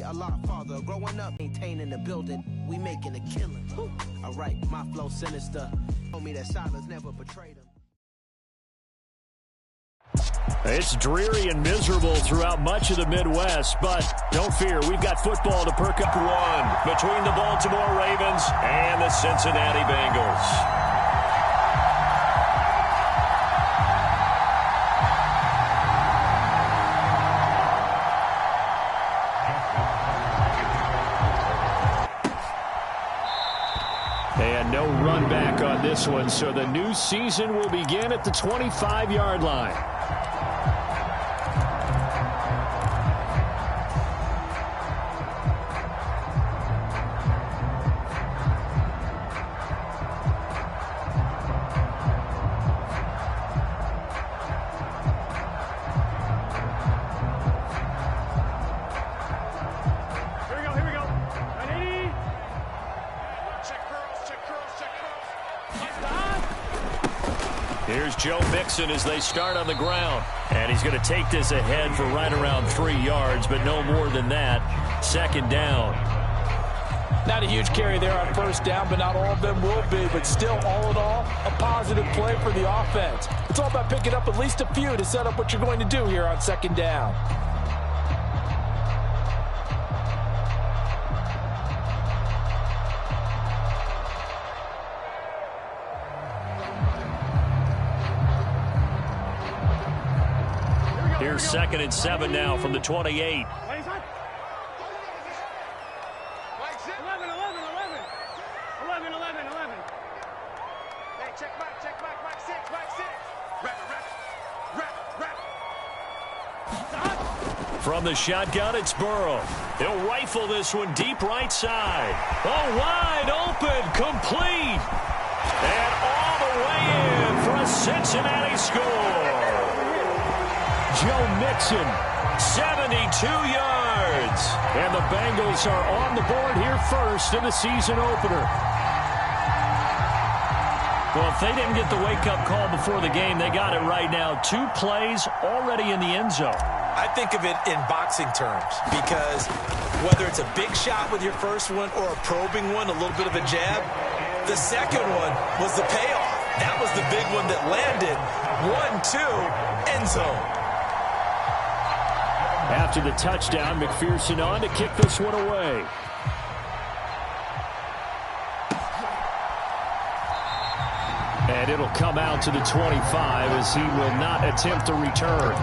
a lot farther. Growing up, maintaining the building, we making a killing. All right, my flow sinister. Told me that silence never betrayed him. It's dreary and miserable throughout much of the Midwest, but don't fear, we've got football to perk up. One between the Baltimore Ravens and the Cincinnati Bengals. And no run back on this one, so the new season will begin at the 25-yard line. Here's Joe Mixon as they start on the ground. And he's going to take this ahead for right around 3 yards, but no more than that. Second down. Not a huge carry there on first down, but not all of them will be. But still, all in all, a positive play for the offense. It's all about picking up at least a few to set up what you're going to do here on second down. Here's 2nd and 7 now from the 28. 11. Hey, check back, 6. From the shotgun, it's Burrow. He'll rifle this one deep right side. Oh, wide open, complete. And all the way in for a Cincinnati score. Joe Mixon, 72 yards. And the Bengals are on the board here first in the season opener. Well, if they didn't get the wake-up call before the game, they got it right now. 2 plays already in the end zone. I think of it in boxing terms because whether it's a big shot with your first one or a probing one, a little bit of a jab, the second one was the payoff. That was the big one that landed. 1-2, end zone. After the touchdown, McPherson on to kick this one away. And it'll come out to the 25 as he will not attempt a return.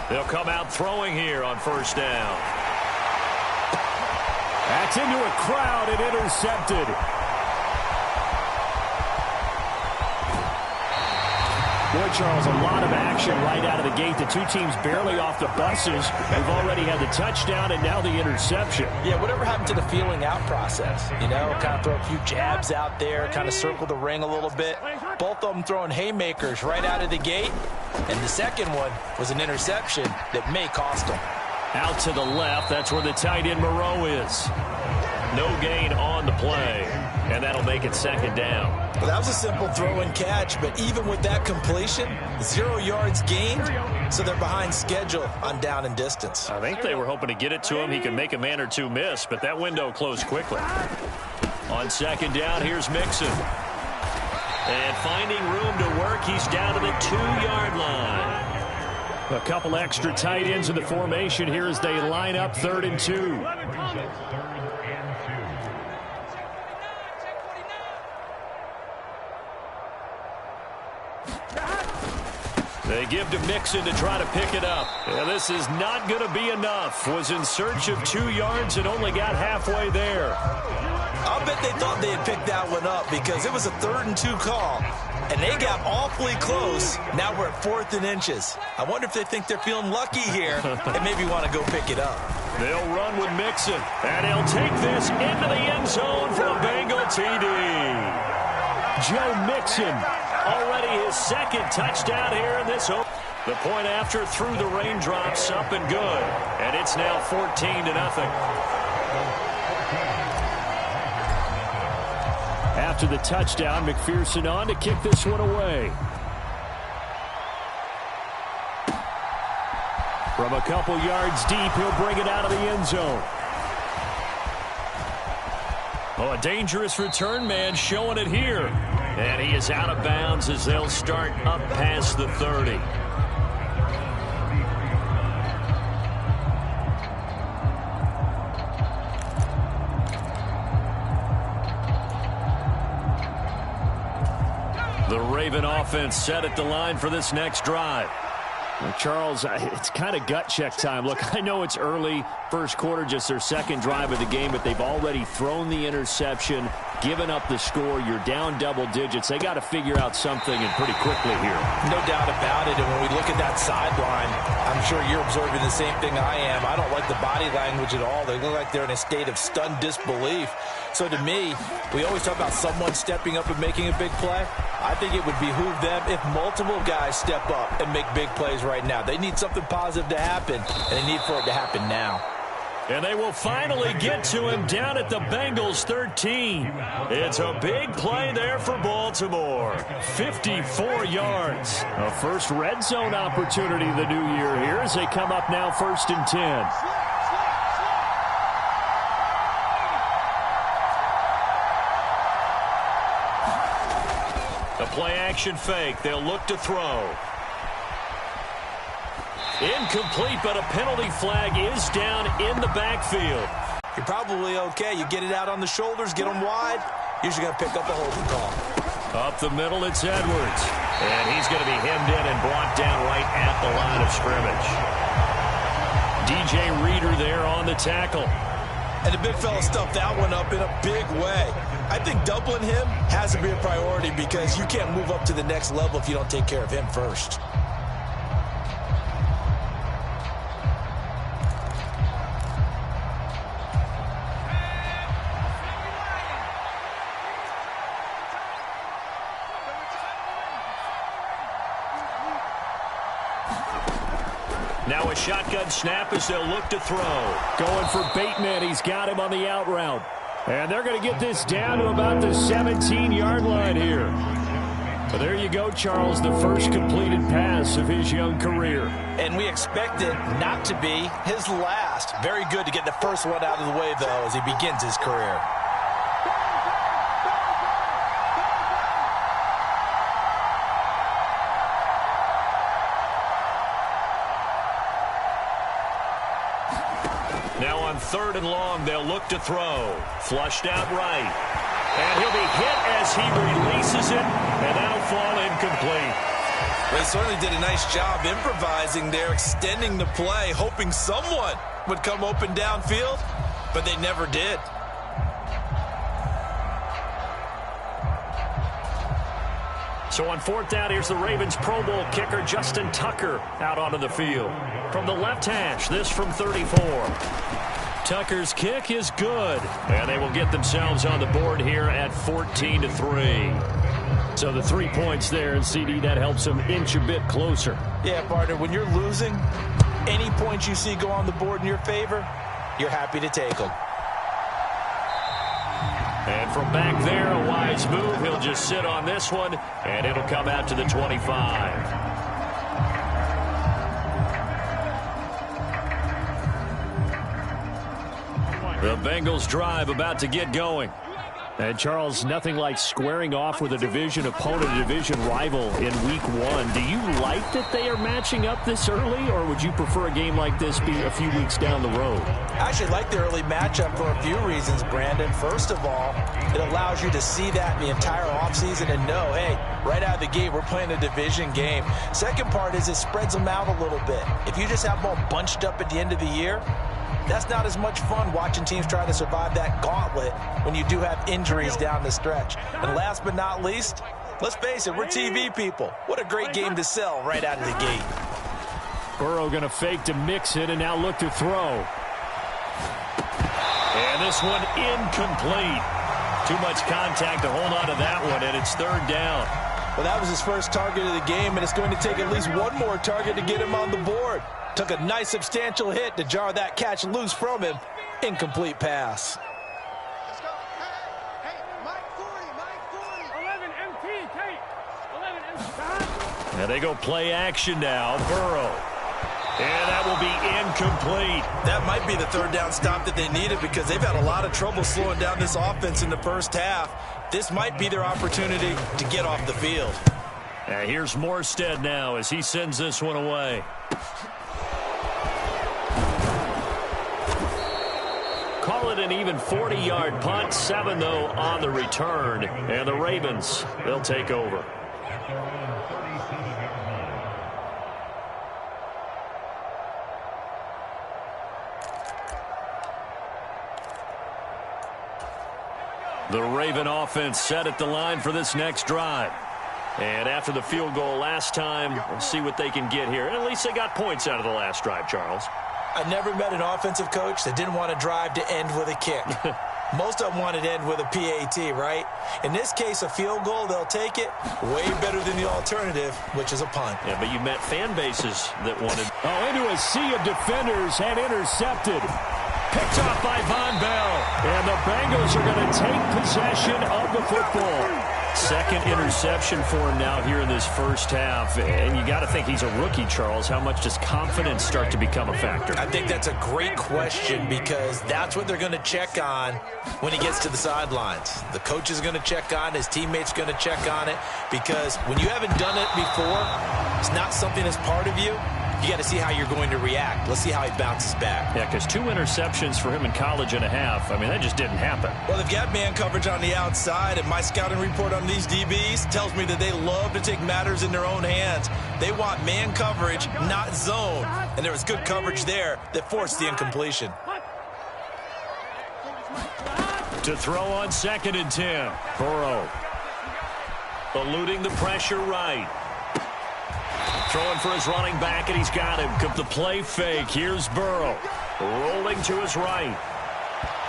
They'll come out throwing here on first down. That's into a crowd and intercepted. Boy, Charles, a lot of action right out of the gate. The two teams barely off the buses. We've already had the touchdown and now the interception. Yeah, whatever happened to the feeling out process? You know, kind of throw a few jabs out there, kind of circle the ring a little bit. Both of them throwing haymakers right out of the gate. And the second one was an interception that may cost them. Out to the left, that's where the tight end Moreau is. No gain on the play, and that'll make it second down. Well, that was a simple throw and catch, but even with that completion, 0 yards gained, so they're behind schedule on down and distance. I think they were hoping to get it to him. He could make a man or two miss, but that window closed quickly. On second down, here's Mixon. And finding room to work, he's down to the 2-yard line. A couple extra tight ends in the formation here as they line up 3rd and 2. They give to Mixon to try to pick it up. Yeah, this is not going to be enough. Was in search of 2 yards and only got halfway there. I'll bet they thought they had picked that one up because it was a 3rd and 2 call, and they got awfully close. Now we're at 4th and inches. I wonder if they think they're feeling lucky here and maybe want to go pick it up. They'll run with Mixon, and he'll take this into the end zone for a Bengal TD. Joe Mixon, already his second touchdown here in this. The point after through the raindrops, up and good, and it's now 14-0. After the touchdown, McPherson on to kick this one away. From a couple yards deep, he'll bring it out of the end zone. Oh, a dangerous return man showing it here. And he is out of bounds as they'll start up past the 30. The Raven offense set at the line for this next drive. Well, Charles, it's kind of gut check time. Look, I know it's early, first quarter, just their second drive of the game, but they've already thrown the interception, given up the score. You're down double digits. They got to figure out something, and pretty quickly here. No doubt about it. And when we look at that sideline, I'm sure you're observing the same thing I am. I don't like the body language at all. They look like they're in a state of stunned disbelief. So to me, we always talk about someone stepping up and making a big play. I think it would behoove them if multiple guys step up and make big plays right now. They need something positive to happen, and they need for it to happen now. And they will finally get to him down at the Bengals 13. It's a big play there for Baltimore. 54 yards. A first red zone opportunity the new year here as they come up now 1st and 10. The play-action fake. They'll look to throw. Incomplete, but a penalty flag is down in the backfield. You're probably okay. You get it out on the shoulders, get them wide. Usually going to pick up a holding call. Up the middle, it's Edwards. And he's going to be hemmed in and brought down right at the line of scrimmage. DJ Reader there on the tackle. And the big fella stuffed that one up in a big way. I think doubling him has to be a priority because you can't move up to the next level if you don't take care of him first. Now a shotgun snap as they'll look to throw. Going for Bateman. He's got him on the out route. And they're going to get this down to about the 17-yard line here. But there you go, Charles, the first completed pass of his young career. And we expect it not to be his last. Very good to get the first one out of the way, though, as he begins his career. Now on 3rd and long, they'll look to throw. Flushed out right. And he'll be hit as he releases it, and that'll fall incomplete. They certainly did a nice job improvising there, extending the play, hoping someone would come open downfield, but they never did. So on 4th down, here's the Ravens Pro Bowl kicker Justin Tucker out onto the field. From the left hash, this from 34. Tucker's kick is good, and they will get themselves on the board here at 14-3. So the 3 points there, and CD, that helps them inch a bit closer. Yeah, partner, when you're losing, any points you see go on the board in your favor, you're happy to take them. And from back there, a wise move. He'll just sit on this one, and it'll come out to the 25. The Bengals drive about to get going. And Charles, nothing like squaring off with a division opponent, a division rival in week 1. Do you like that they are matching up this early, or would you prefer a game like this be a few weeks down the road? I actually like the early matchup for a few reasons, Brandon. First of all, it allows you to see that the entire offseason and know, hey, right out of the gate, we're playing a division game. Second part is it spreads them out a little bit. If you just have them all bunched up at the end of the year, that's not as much fun watching teams try to survive that gauntlet when you do have injuries down the stretch. And last but not least, let's face it, we're TV people. What a great game to sell right out of the gate. Burrow going to fake to mix it and now look to throw. this one incomplete. Too much contact to hold on to that one, and it's third down. Well, that was his first target of the game, and it's going to take at least one more target to get him on the board. Took a nice substantial hit to jar that catch loose from him. Incomplete pass. Let's go. Hey, Mike 40. 11 MT, Kate. 11 MT. And they go play action now. Burrow. And that will be incomplete. That might be the third down stop that they needed because they've had a lot of trouble slowing down this offense in the first half. This might be their opportunity to get off the field. Here's Morstead now as he sends this one away. Call it an even 40-yard punt. 7, though, on the return. And the Ravens, they'll take over. The Raven offense set at the line for this next drive. And after the field goal last time, we'll see what they can get here. And at least they got points out of the last drive, Charles. I never met an offensive coach that didn't want to drive to end with a kick. Most of them wanted to end with a PAT, right? In this case, a field goal, they'll take it. Way better than the alternative, which is a punt. Yeah, but you met fan bases that wanted... Oh, into a sea of defenders and intercepted. Picked off by Von Bell. And the Bengals are going to take possession of the football. Second interception for him now here in this first half. And you got to think he's a rookie, Charles. How much does confidence start to become a factor? I think that's a great question because that's what they're going to check on when he gets to the sidelines. The coach is going to check on it. His teammates going to check on it because when you haven't done it before, it's not something that's part of you. You got to see how you're going to react. Let's see how he bounces back. Yeah, because 2 interceptions for him in college and a half. I mean, that just didn't happen. Well, they've got man coverage on the outside, and my scouting report on these DBs tells me that they love to take matters in their own hands. They want man coverage, not zone. And there was good coverage there that forced the incompletion. To throw on 2nd and 10. Burrow. Eluding the pressure right. Throwing for his running back, and he's got him. The play fake. Here's Burrow. Rolling to his right.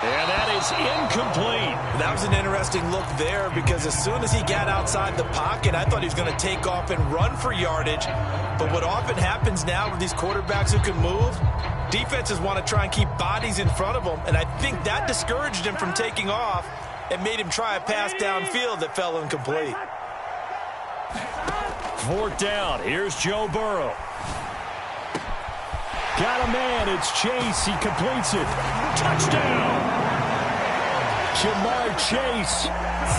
And that is incomplete. That was an interesting look there because as soon as he got outside the pocket, I thought he was going to take off and run for yardage. But what often happens now with these quarterbacks who can move, defenses want to try and keep bodies in front of them. And I think that discouraged him from taking off and made him try a pass downfield that fell incomplete. 4th down. Here's Joe Burrow. Got a man. It's Chase. He completes it. Touchdown. Jamar Chase,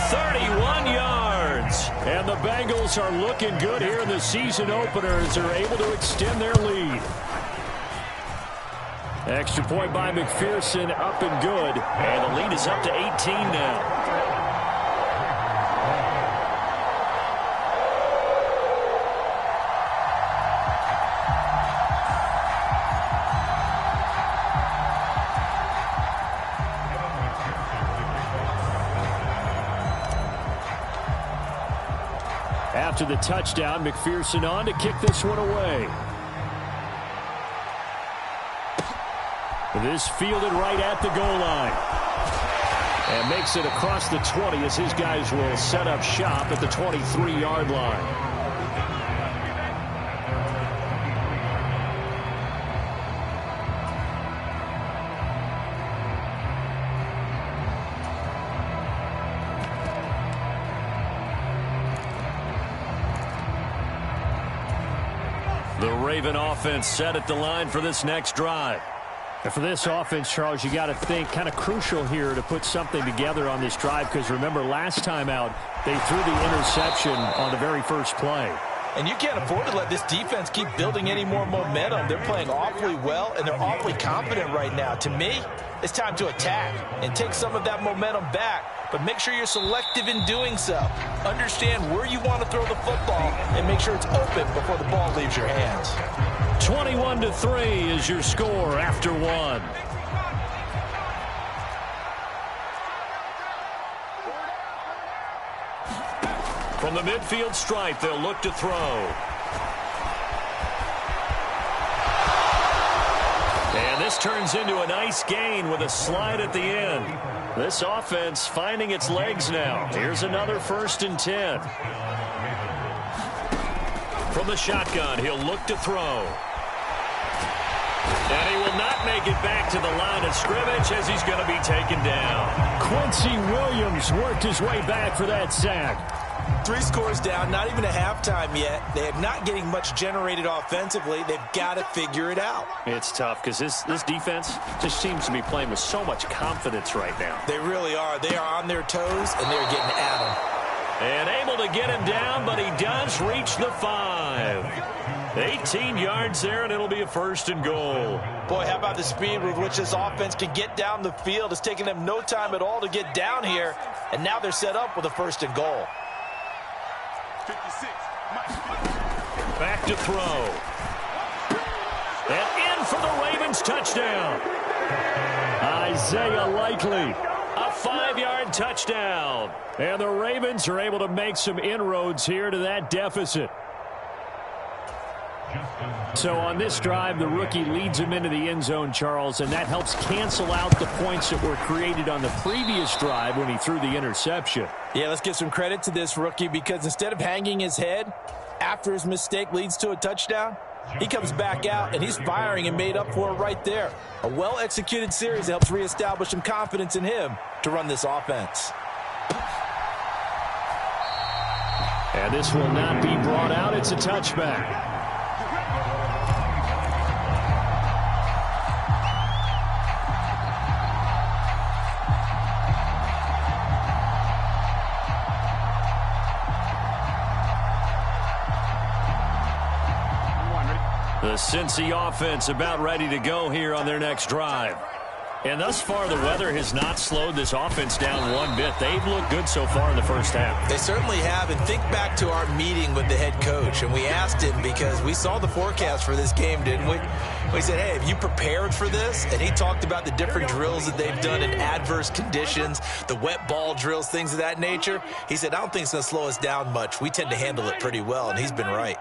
31 yards. And the Bengals are looking good here in the season opener as they're able to extend their lead. Extra point by McPherson, up and good. And the lead is up to 18 now. After the touchdown, McPherson on to kick this one away. This fielded right at the goal line. And makes it across the 20 as his guys will set up shop at the 23-yard line. The Raven offense set at the line for this next drive. And for this offense, Charles, you got to think kind of crucial here to put something together on this drive because remember last time out they threw the interception on the very first play. And you can't afford to let this defense keep building any more momentum. They're playing awfully well, and they're awfully confident right now. To me, it's time to attack and take some of that momentum back, but make sure you're selective in doing so. Understand where you want to throw the football and make sure it's open before the ball leaves your hands. 21-3 is your score after 1. From the midfield stripe, they'll look to throw. And this turns into a nice gain with a slide at the end. This offense finding its legs now. Here's another 1st and 10. From the shotgun, he'll look to throw. And he will not make it back to the line of scrimmage as he's going to be taken down. Quincy Williams worked his way back for that sack. 3 scores down, not even a halftime yet. They are not getting much generated offensively. They've got to figure it out. It's tough because this defense just seems to be playing with so much confidence right now. They really are. They are on their toes, and they're getting at them. And able to get him down, but he does reach the 5. 18 yards there, and it'll be a 1st and goal. Boy, how about the speed with which this offense can get down the field? It's taken them no time at all to get down here, and now they're set up with a 1st and goal. 56. Back to throw. And in for the Ravens touchdown. Isaiah Likely. A 5-yard touchdown. And the Ravens are able to make some inroads here to that deficit. So on this drive, the rookie leads him into the end zone, Charles, and that helps cancel out the points that were created on the previous drive when he threw the interception. Yeah, let's give some credit to this rookie because instead of hanging his head after his mistake leads to a touchdown, he comes back out and he's firing and made up for it right there. A well-executed series that helps reestablish some confidence in him to run this offense. And this will not be brought out. It's a touchback. The Cincy offense about ready to go here on their next drive. And thus far, the weather has not slowed this offense down one bit. They've looked good so far in the first half. They certainly have. And think back to our meeting with the head coach. And we asked him because we saw the forecast for this game, didn't we? We said, hey, have you prepared for this? And he talked about the different drills that they've done in adverse conditions, the wet ball drills, things of that nature. He said, I don't think it's going to slow us down much. We tend to handle it pretty well. And he's been right.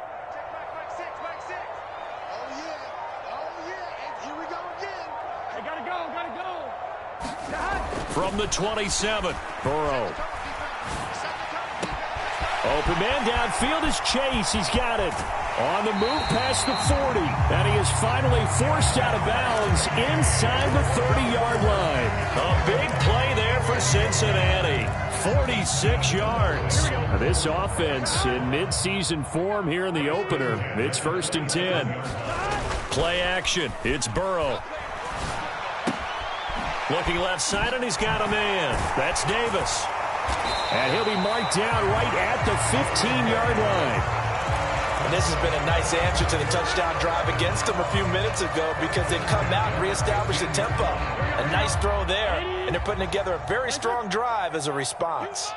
From the 27, Burrow. Open man downfield is Chase. He's got it. On the move past the 40. And he is finally forced out of bounds inside the 30-yard line. A big play there for Cincinnati. 46 yards. Now this offense in midseason form here in the opener. It's 1st and 10. Play action. It's Burrow. Looking left side, and he's got a man. That's Davis. And he'll be marked down right at the 15-yard line. And this has been a nice answer to the touchdown drive against them a few minutes ago because they've come out and reestablished the tempo. A nice throw there, and they're putting together a very strong drive as a response.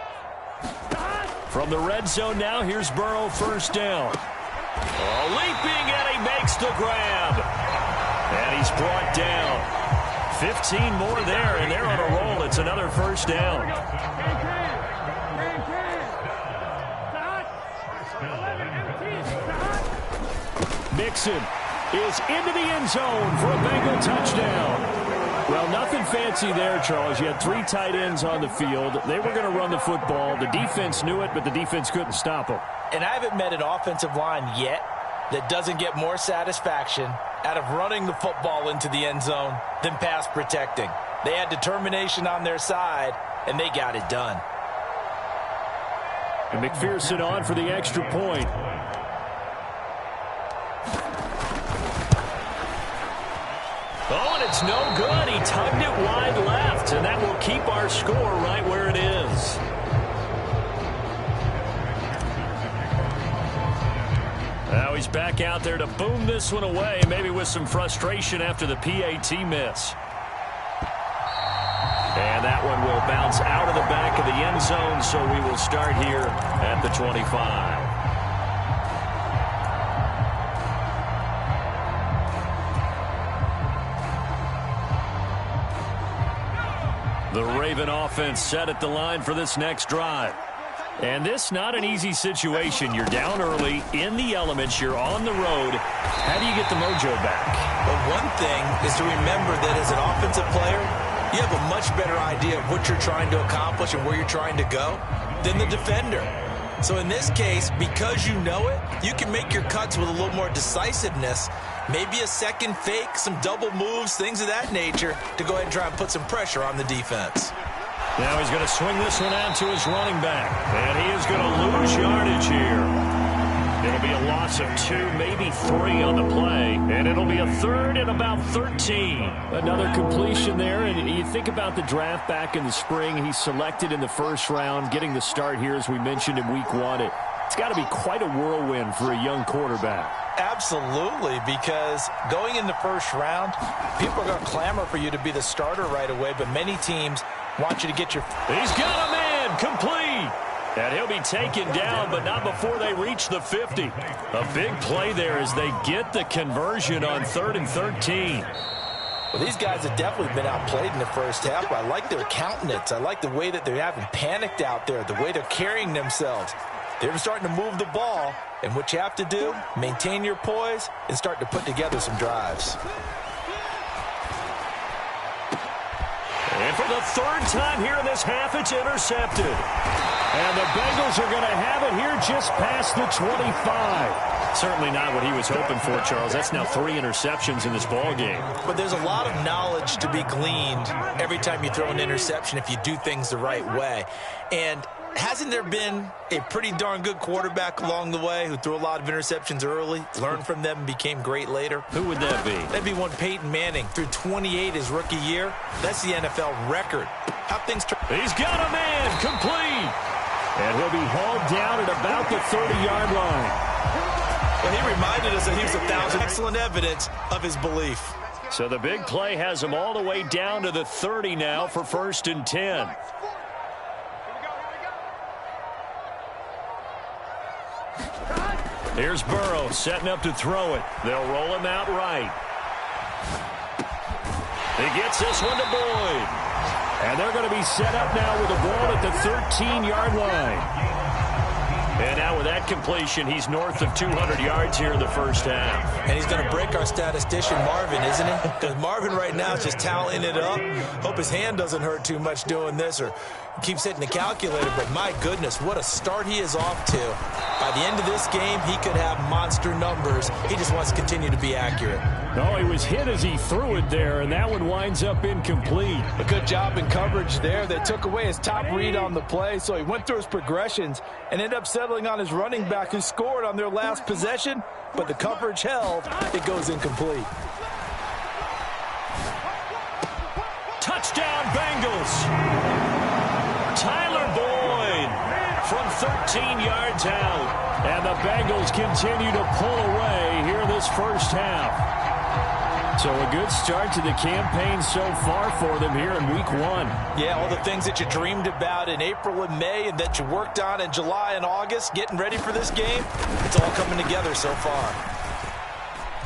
From the red zone now, here's Burrow, 1st down. Oh, leaping, and he makes the grab. And he's brought down. 15 more there, and they're on a roll. It's another 1st down. Mixon is into the end zone for a Bengal touchdown. Well, nothing fancy there, Charles. You had 3 tight ends on the field. They were going to run the football. The defense knew it, but the defense couldn't stop them. And I haven't met an offensive line yet that doesn't get more satisfaction out of running the football into the end zone than pass protecting. They had determination on their side, and they got it done. And McPherson on for the extra point. Oh, and it's no good. He tugged it wide left, and that will keep our score right where it is. Now he's back out there to boom this one away, maybe with some frustration after the PAT miss. And that one will bounce out of the back of the end zone, so we will start here at the 25. The Raven offense set at the line for this next drive. And this not an easy situation. You're down early, in the elements, you're on the road. How do you get the mojo back? Well, one thing is to remember that as an offensive player, you have a much better idea of what you're trying to accomplish and where you're trying to go than the defender. So in this case, because you know it, you can make your cuts with a little more decisiveness, maybe a second fake, some double moves, things of that nature, to go ahead and try and put some pressure on the defense. Now he's going to swing this one out to his running back. And he is going to lose yardage here. It'll be a loss of 2, maybe 3 on the play. And it'll be a 3rd and about 13. Another completion there. And you think about the draft back in the spring. He's selected in the first round, getting the start here, as we mentioned, in week 1. It's got to be quite a whirlwind for a young quarterback. Absolutely, because going in the first round, people are going to clamor for you to be the starter right away, but many teams want you to get your... He's got a man, complete. And he'll be taken down, but not before they reach the 50. A big play there as they get the conversion on 3rd and 13. Well, these guys have definitely been outplayed in the first half, but I like their countenance. I like the way that they haven't panicked out there, the way they're carrying themselves. They're starting to move the ball, and what you have to do, maintain your poise and start to put together some drives. And for the 3rd time here in this half, it's intercepted. And the Bengals are going to have it here just past the 25. Certainly not what he was hoping for, Charles. That's now 3 interceptions in this ball game. But there's a lot of knowledge to be gleaned every time you throw an interception if you do things the right way. And hasn't there been a pretty darn good quarterback along the way who threw a lot of interceptions early, learned from them, and became great later? Who would that be? That'd be one Peyton Manning. Threw 28 his rookie year. That's the NFL record. How things turn. He's got a man, complete. And he'll be hauled down at about the 30-yard line. Well, he reminded us that he was 1,000. Excellent evidence of his belief. So the big play has him all the way down to the 30 now for 1st and 10. Here's Burrow setting up to throw it. They'll roll him out right. He gets this one to Boyd. And they're going to be set up now with the ball at the 13-yard line. And now with that completion, he's north of 200 yards here in the first half. And he's going to break our statistician, Marvin, isn't he? Because Marvin right now is just tallying it up. Hope his hand doesn't hurt too much doing this or keeps hitting the calculator. But my goodness, what a start he is off to. By the end of this game, he could have monster numbers. He just wants to continue to be accurate. Oh, he was hit as he threw it there, and that one winds up incomplete. A good job in coverage there. They took away his top read on the play, so he went through his progressions and ended up settling on his running back who scored on their last possession, but the coverage held. It goes incomplete. Touchdown, Bengals. Tyler Boyd from 13 yards out. And the Bengals continue to pull away here in this first half. So a good start to the campaign so far for them here in week 1. Yeah, all the things that you dreamed about in April and May and that you worked on in July and August, getting ready for this game, it's all coming together so far.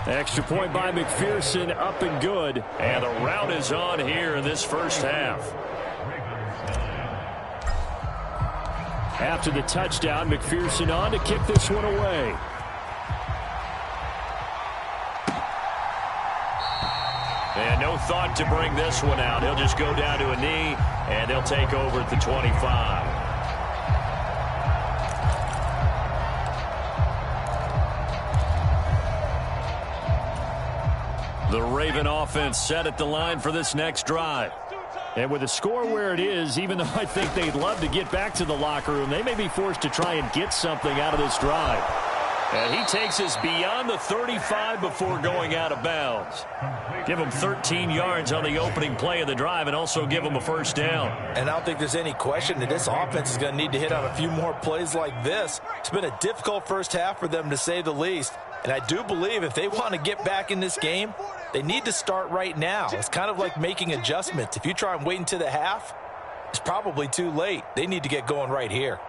Extra point by McPherson, up and good. And the rout is on here in this first half. After the touchdown, McPherson on to kick this one away. And no thought to bring this one out. He'll just go down to a knee, and they'll take over at the 25. The Raven offense set at the line for this next drive. And with the score where it is, even though I think they'd love to get back to the locker room, they may be forced to try and get something out of this drive. And he takes us beyond the 35 before going out of bounds. Give him 13 yards on the opening play of the drive and also give him a first down. And I don't think there's any question that this offense is going to need to hit on a few more plays like this. It's been a difficult first half for them, to say the least. And I do believe if they want to get back in this game, they need to start right now. It's kind of like making adjustments. If you try and wait until the half, it's probably too late. They need to get going right here.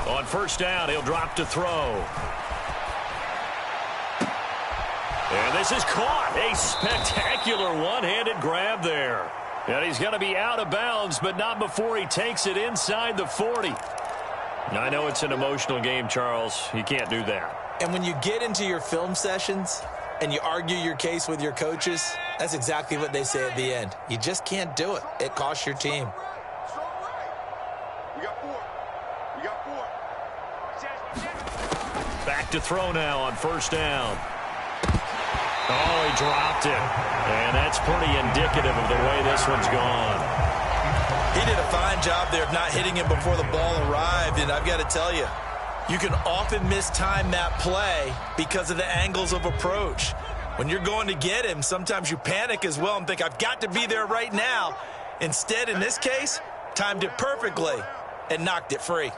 On first down, he'll drop to throw. And this is caught. A spectacular one-handed grab there. And he's going to be out of bounds, but not before he takes it inside the 40. I know it's an emotional game, Charles. You can't do that. And when you get into your film sessions and you argue your case with your coaches, that's exactly what they say at the end. You just can't do it. It costs your team. Back to throw now on first down. Oh, he dropped it. And that's pretty indicative of the way this one's gone. He did a fine job there of not hitting him before the ball arrived, and I've got to tell you, you can often mistime that play because of the angles of approach. When you're going to get him, sometimes you panic as well and think, I've got to be there right now. Instead, in this case, timed it perfectly and knocked it free.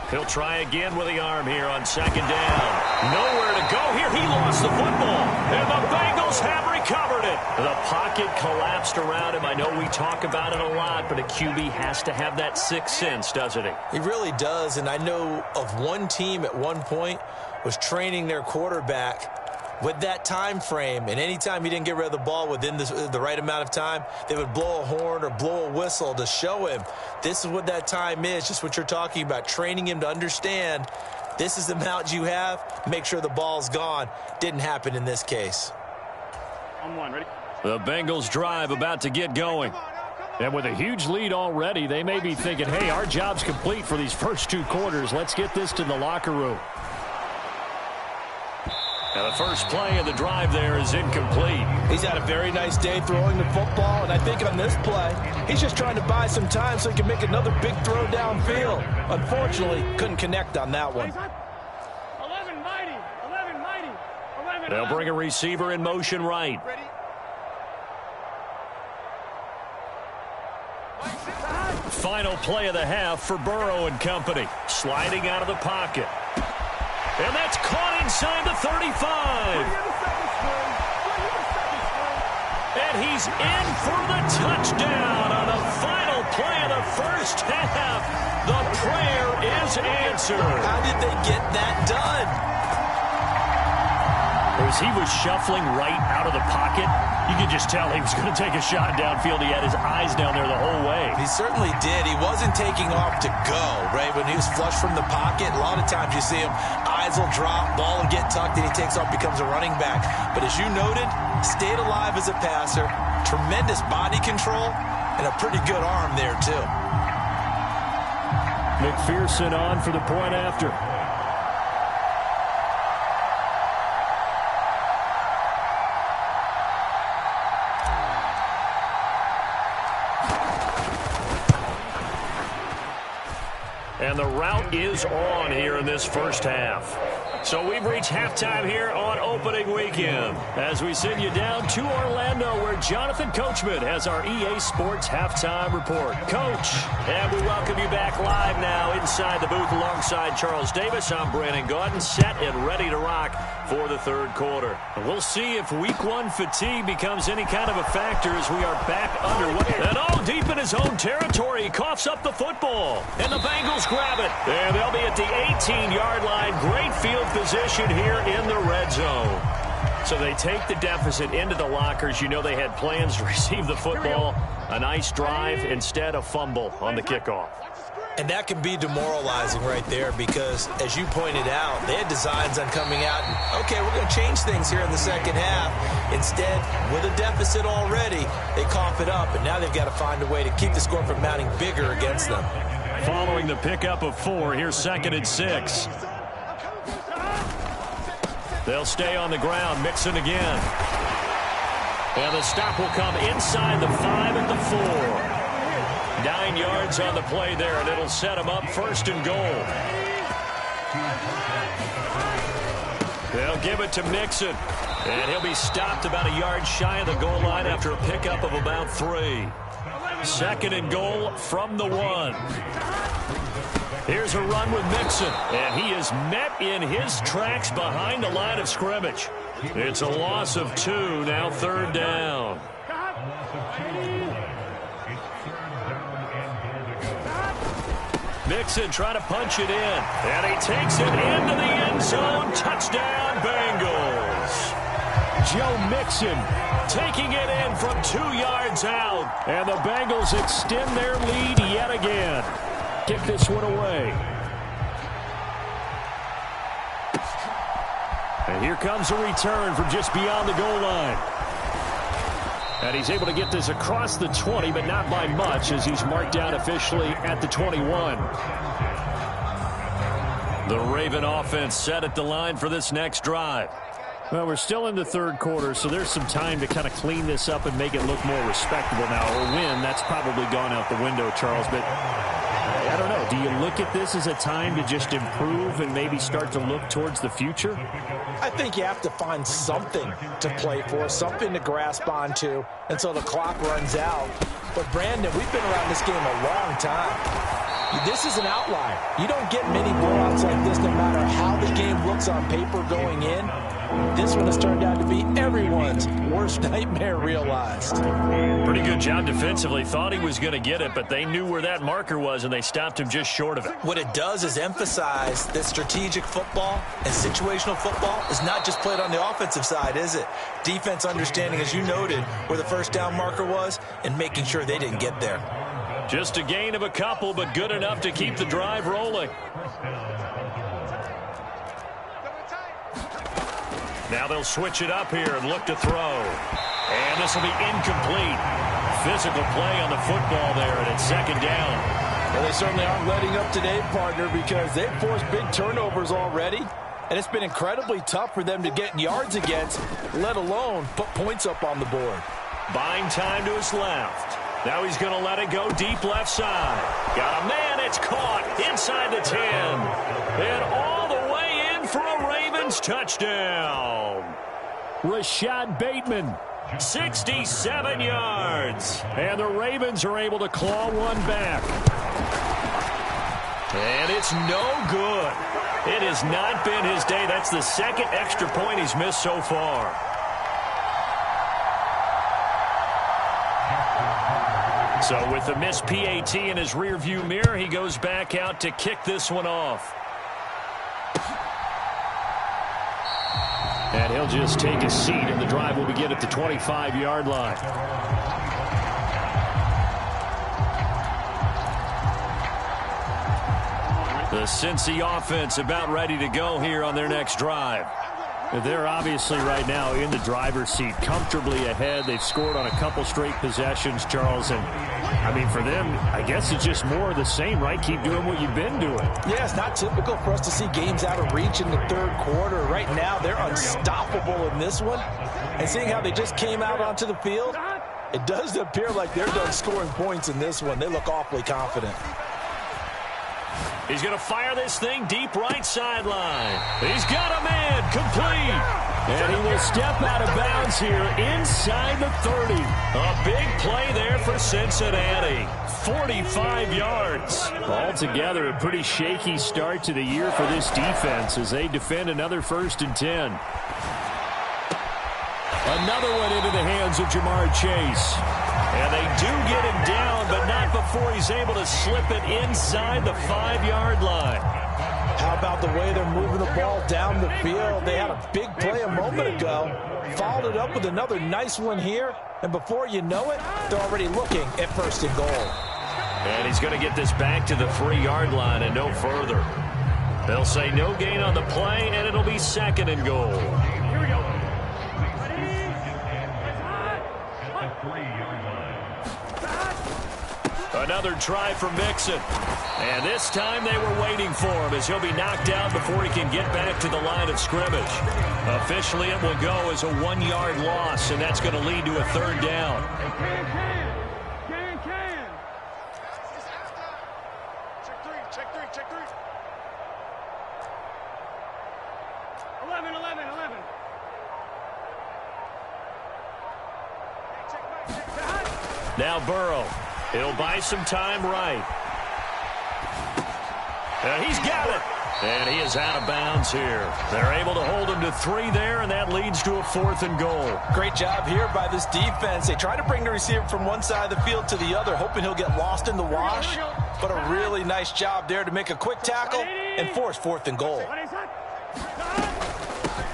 He'll try again with the arm here on second down. Nowhere to go here. He lost the football. And the Bengals have recovered it. The pocket collapsed around him. I know we talk about it a lot, but a QB has to have that sixth sense, doesn't he? He really does. And I know of one team at one point was training their quarterback with that time frame, and anytime he didn't get rid of the ball within the right amount of time, they would blow a horn or blow a whistle to show him this is what that time is, just what you're talking about, training him to understand this is the amount you have, make sure the ball's gone. Didn't happen in this case. On one, ready? The Bengals drive about to get going. And with a huge lead already, they may be thinking, hey, our job's complete for these first two quarters. Let's get this to the locker room. Now the first play of the drive there is incomplete. He's had a very nice day throwing the football, and I think on this play, he's just trying to buy some time so he can make another big throw downfield. Unfortunately, couldn't connect on that one. 11 mighty, 11 mighty, 11. They'll bring a receiver in motion right. Final play of the half for Burrow and company. Sliding out of the pocket. And that's caught inside the 35. And he's in for the touchdown on the final play of the first half. The prayer is answered. How did they get that done? As he was shuffling right out of the pocket, you could just tell he was going to take a shot downfield. He had his eyes down there the whole way. He certainly did. He wasn't taking off to go, right? When he was flush from the pocket, a lot of times you see him, eyes will drop, ball will get tucked, and he takes off, becomes a running back. But as you noted, stayed alive as a passer, tremendous body control, and a pretty good arm there, too. McPherson on for the point after. And the route is on here in this first half. So we've reached halftime here on opening weekend as we send you down to Orlando where Jonathan Coachman has our EA Sports halftime report. Coach, and we welcome you back live now inside the booth alongside Charles Davis. I'm Brandon Gaudin, set and ready to rock for the third quarter. We'll see if week one fatigue becomes any kind of a factor as we are back underway. And all deep in his own territory, he coughs up the football. And the Bengals grab it. And they'll be at the 18-yard line. Great field position here in the red zone. So they take the deficit into the lockers. You know they had plans to receive the football. A nice drive, instead a fumble on the kickoff. And that can be demoralizing right there because, as you pointed out, they had designs on coming out and, okay, we're going to change things here in the second half. Instead, with a deficit already, they cough it up, and now they've got to find a way to keep the score from mounting bigger against them. Following the pickup of 4, here's 2nd and 6. They'll stay on the ground, Mixon again. And the stop will come inside the 5 at the 4. 9 yards on the play there, and it'll set them up 1st and goal. They'll give it to Mixon, and he'll be stopped about a yard shy of the goal line after a pickup of about 3. 2nd and goal from the 1. Here's a run with Mixon, and he is met in his tracks behind the line of scrimmage. It's a loss of 2, now 3rd down. Mixon trying to punch it in, and he takes it into the end zone. Touchdown, Bengals. Joe Mixon taking it in from 2 yards out. And the Bengals extend their lead yet again. Kick this one away. And here comes a return from just beyond the goal line. And he's able to get this across the 20, but not by much, as he's marked down officially at the 21. The Raven offense set at the line for this next drive. Well, we're still in the third quarter, so there's some time to kind of clean this up and make it look more respectable now. Or win, that's probably gone out the window, Charles. But I don't know. Do you look at this as a time to just improve and maybe start to look towards the future? I think you have to find something to play for, something to grasp onto until the clock runs out. But, Brandon, we've been around this game a long time. This is an outlier. You don't get many blowouts like this no matter how the game looks on paper going in. This one has turned out to be everyone's worst nightmare realized. Pretty good job defensively. Thought he was going to get it, but they knew where that marker was, and they stopped him just short of it. What it does is emphasize that strategic football and situational football is not just played on the offensive side, is it? Defense understanding, as you noted, where the first down marker was and making sure they didn't get there. Just a gain of a couple, but good enough to keep the drive rolling. Now they'll switch it up here and look to throw. And this will be incomplete. Physical play on the football there, and it's second down. Well, they certainly aren't letting up today, partner, because they've forced big turnovers already. And it's been incredibly tough for them to get yards against, let alone put points up on the board. Buying time to his left. Now he's going to let it go deep left side. Got a man. It's caught inside the 10. And all the way in for a Ravens touchdown. Rashad Bateman, 67 yards. And the Ravens are able to claw one back. And it's no good. It has not been his day. That's the second extra point he's missed so far. So with the missed PAT in his rearview mirror, he goes back out to kick this one off. And he'll just take a seat, and the drive will begin at the 25-yard line. The Cincy offense about ready to go here on their next drive. They're obviously right now in the driver's seat, comfortably ahead. They've scored on a couple straight possessions, Charles. And, I mean, for them, I guess it's just more of the same, right? Keep doing what you've been doing. Yeah, it's not typical for us to see games out of reach in the third quarter. Right now, they're unstoppable in this one. And seeing how they just came out onto the field, it does appear like they're done scoring points in this one. They look awfully confident. He's going to fire this thing deep right sideline. He's got a man, complete. And he will step out of bounds here inside the 30. A big play there for Cincinnati. 45 yards. Altogether, a pretty shaky start to the year for this defense as they defend another 1st and 10. Another one into the hands of Jamar Chase. And they do get him down, but not before he's able to slip it inside the 5-yard line. How about the way they're moving the ball down the field? They had a big play a moment ago, followed it up with another nice one here, and before you know it, they're already looking at 1st and goal. And he's going to get this back to the 3-yard line and no further. They'll say no gain on the play, and it'll be 2nd and goal. Here we go. Another try for Mixon. And this time they were waiting for him as he'll be knocked out before he can get back to the line of scrimmage. Officially, it will go as a 1-yard loss, and that's going to lead to a 3rd down. Can. Check three. 11. Now Burrow. He'll buy some time right. He's got it. And he is out of bounds here. They're able to hold him to 3 there, and that leads to a 4th and goal. Great job here by this defense. They try to bring the receiver from one side of the field to the other, hoping he'll get lost in the wash. But a really nice job there to make a quick tackle and force 4th and goal.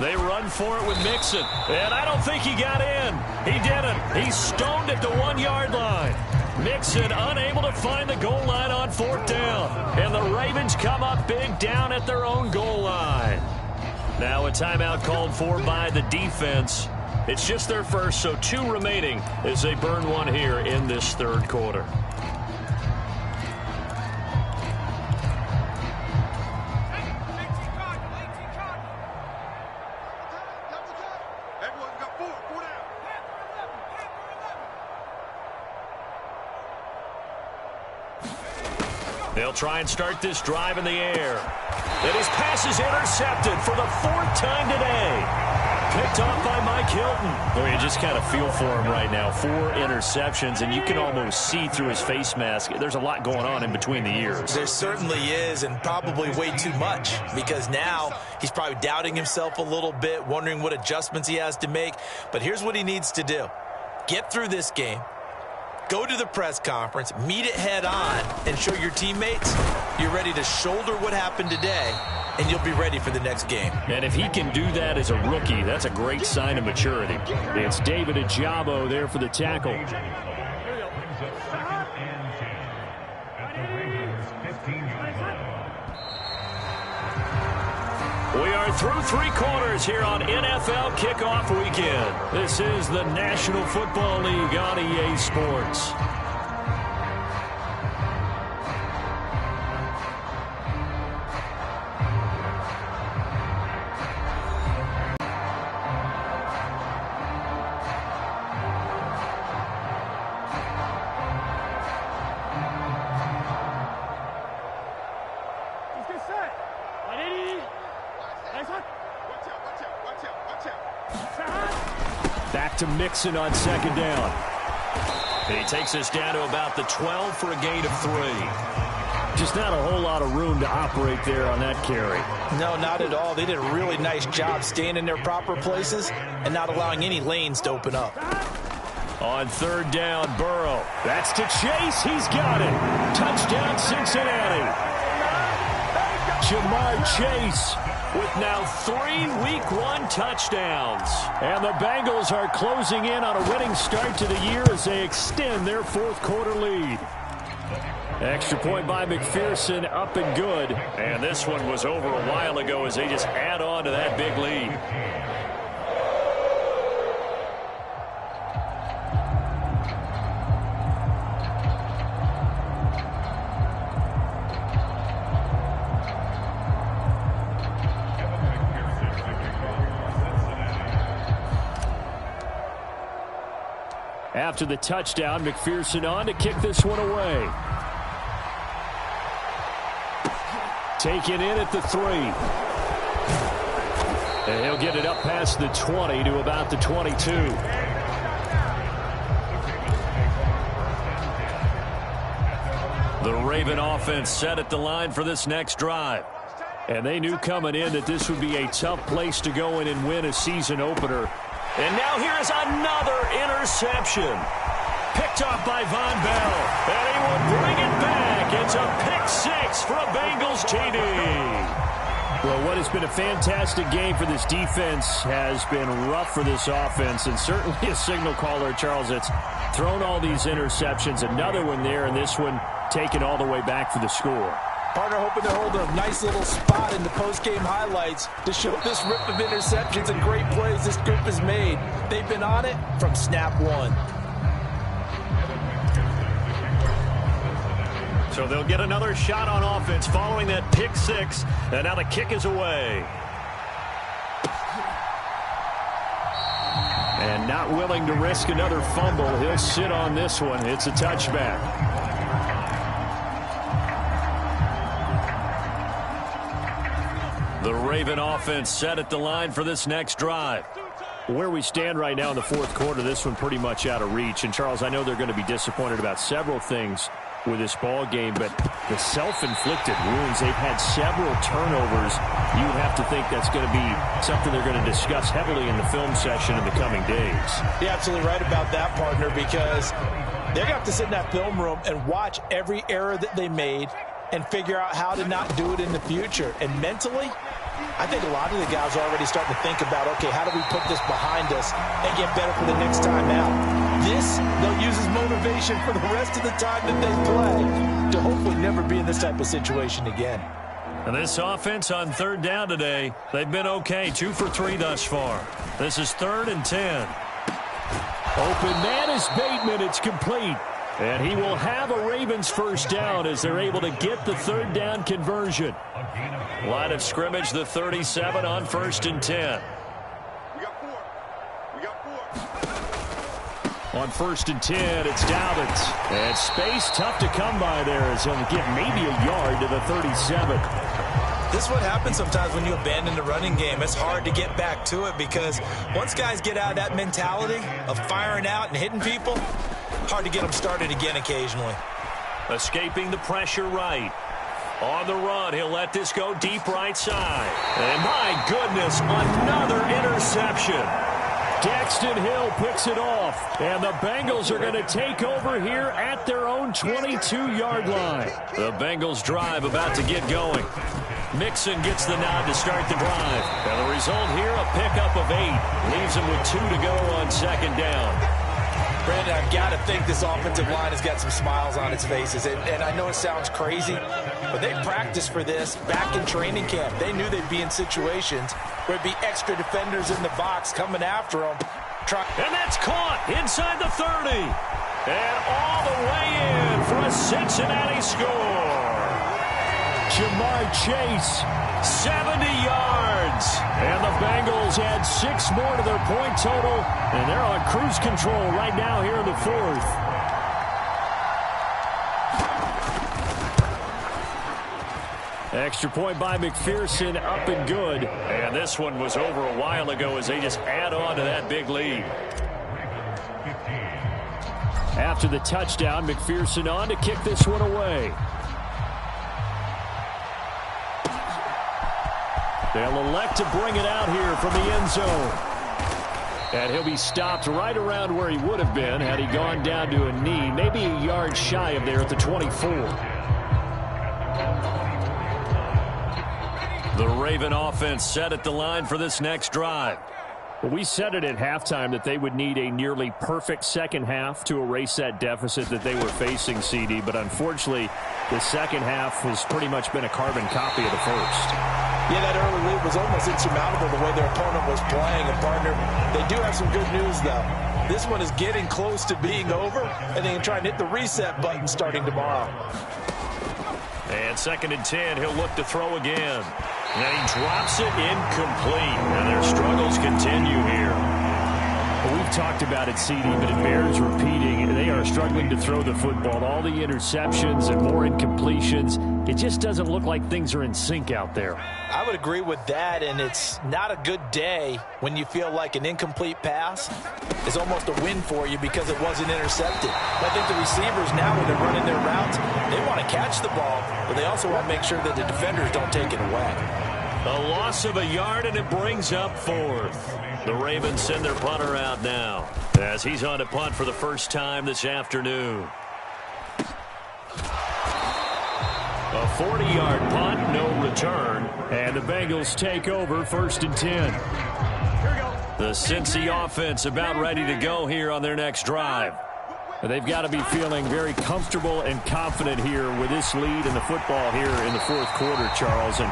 They run for it with Mixon. And I don't think he got in. He didn't. He's stoned at the 1-yard line. Mixon unable to find the goal line on 4th down. And the Ravens come up big down at their own goal line. Now a timeout called for by the defense. It's just their first, so 2 remaining as they burn one here in this 3rd quarter. They'll try and start this drive in the air. And his pass is intercepted for the 4th time today. Picked off by Mike Hilton. Boy, you just kind of feel for him right now. 4 interceptions, and you can almost see through his face mask. There's a lot going on in between the ears. There certainly is, and probably way too much, because now he's probably doubting himself a little bit, wondering what adjustments he has to make. But here's what he needs to do. Get through this game. Go to the press conference, meet it head on, and show your teammates you're ready to shoulder what happened today, and you'll be ready for the next game. And if he can do that as a rookie, that's a great sign of maturity. It's David Ajabo there for the tackle. We are through 3 quarters here on NFL Kickoff Weekend. This is the National Football League on EA Sports. Back to Mixon on 2nd down. And he takes us down to about the 12 for a gain of 3. Just not a whole lot of room to operate there on that carry. No, not at all. They did a really nice job staying in their proper places and not allowing any lanes to open up. On 3rd down, Burrow. That's to Chase. He's got it. Touchdown, Cincinnati. Jamar Chase with now 3 Week 1 touchdowns. And the Bengals are closing in on a winning start to the year as they extend their 4th quarter lead. Extra point by McPherson, up and good. And this one was over a while ago as they just add on to that big lead. After the touchdown, McPherson on to kick this one away. Taken in at the 3. And he'll get it up past the 20 to about the 22. The Raven offense set at the line for this next drive. And they knew coming in that this would be a tough place to go in and win a season opener. And now here is another interception. Picked off by Von Bell. And he will bring it back. It's a pick 6 for a Bengals TD. Well, what has been a fantastic game for this defense has been rough for this offense. And certainly a signal caller, Charles, that's thrown all these interceptions. Another one there, and this one taken all the way back for the score. Partner hoping they're holding a nice little spot in the post-game highlights to show this rip of interceptions and great plays this group has made. They've been on it from snap 1. So they'll get another shot on offense following that pick 6. And now the kick is away. And not willing to risk another fumble. He'll sit on this one. It's a touchback. The Raven offense set at the line for this next drive. Where we stand right now in the 4th quarter, this one pretty much out of reach. And, Charles, I know they're going to be disappointed about several things with this ball game, but the self-inflicted wounds, they've had several turnovers. You have to think that's going to be something they're going to discuss heavily in the film session in the coming days. You're absolutely right about that, partner, because they're going to have to sit in that film room and watch every error that they made and figure out how to not do it in the future. And mentally, I think a lot of the guys are already starting to think about, okay, how do we put this behind us and get better for the next time out? This, they'll use as motivation for the rest of the time that they play to hopefully never be in this type of situation again. And this offense on third down today, they've been okay. 2 for 3 thus far. This is 3rd and 10. Open man is Bateman. It's complete. And he will have a Ravens first down as they're able to get the third down conversion. Line of scrimmage, the 37 on 1st and 10. On 1st and 10, it's Dobbins. And space tough to come by there as he'll get maybe a yard to the 37. This is what happens sometimes when you abandon the running game. It's hard to get back to it because once guys get out of that mentality of firing out and hitting people, hard to get them started again occasionally. Escaping the pressure right. On the run, he'll let this go deep right side. And my goodness, another interception. Daxton Hill picks it off, and the Bengals are going to take over here at their own 22-yard line. The Bengals drive about to get going. Mixon gets the nod to start the drive. And the result here, a pickup of 8. Leaves him with 2 to go on 2nd down. Brandon, I've got to think this offensive line has got some smiles on its faces. And I know it sounds crazy, but they practiced for this back in training camp. They knew they'd be in situations where it'd be extra defenders in the box coming after them. And that's caught inside the 30. And all the way in for a Cincinnati score. Jamar Chase, 70 yards. And the Bengals add 6 more to their point total, and they're on cruise control right now here in the 4th. Extra point by McPherson, up and good. And this one was over a while ago as they just add on to that big lead. After the touchdown, McPherson on to kick this one away. They'll elect to bring it out here from the end zone. And he'll be stopped right around where he would have been had he gone down to a knee, maybe a yard shy of there at the 24. The Raven offense set at the line for this next drive. Well, we said it at halftime that they would need a nearly perfect second half to erase that deficit that they were facing, CD. But unfortunately, the second half has pretty much been a carbon copy of the first. Yeah, that early lead was almost insurmountable the way their opponent was playing. And, partner, they do have some good news, though. This one is getting close to being over, and they can try and hit the reset button starting tomorrow. And 2nd and 10, he'll look to throw again. And he drops it incomplete. And their struggles continue here. Well, we've talked about it, CD, but it bears repeating. They are struggling to throw the football. All the interceptions and more incompletions. It just doesn't look like things are in sync out there. I would agree with that, and it's not a good day when you feel like an incomplete pass is almost a win for you because it wasn't intercepted. I think the receivers now, when they're running their routes, they want to catch the ball, but they also want to make sure that the defenders don't take it away. A loss of a yard, and it brings up 4th. The Ravens send their punter out now as he's on to punt for the first time this afternoon. A 40-yard punt, no return. And the Bengals take over 1st and 10. The Cincy offense about ready to go here on their next drive. They've got to be feeling very comfortable and confident here with this lead in the football here in the 4th quarter, Charles. And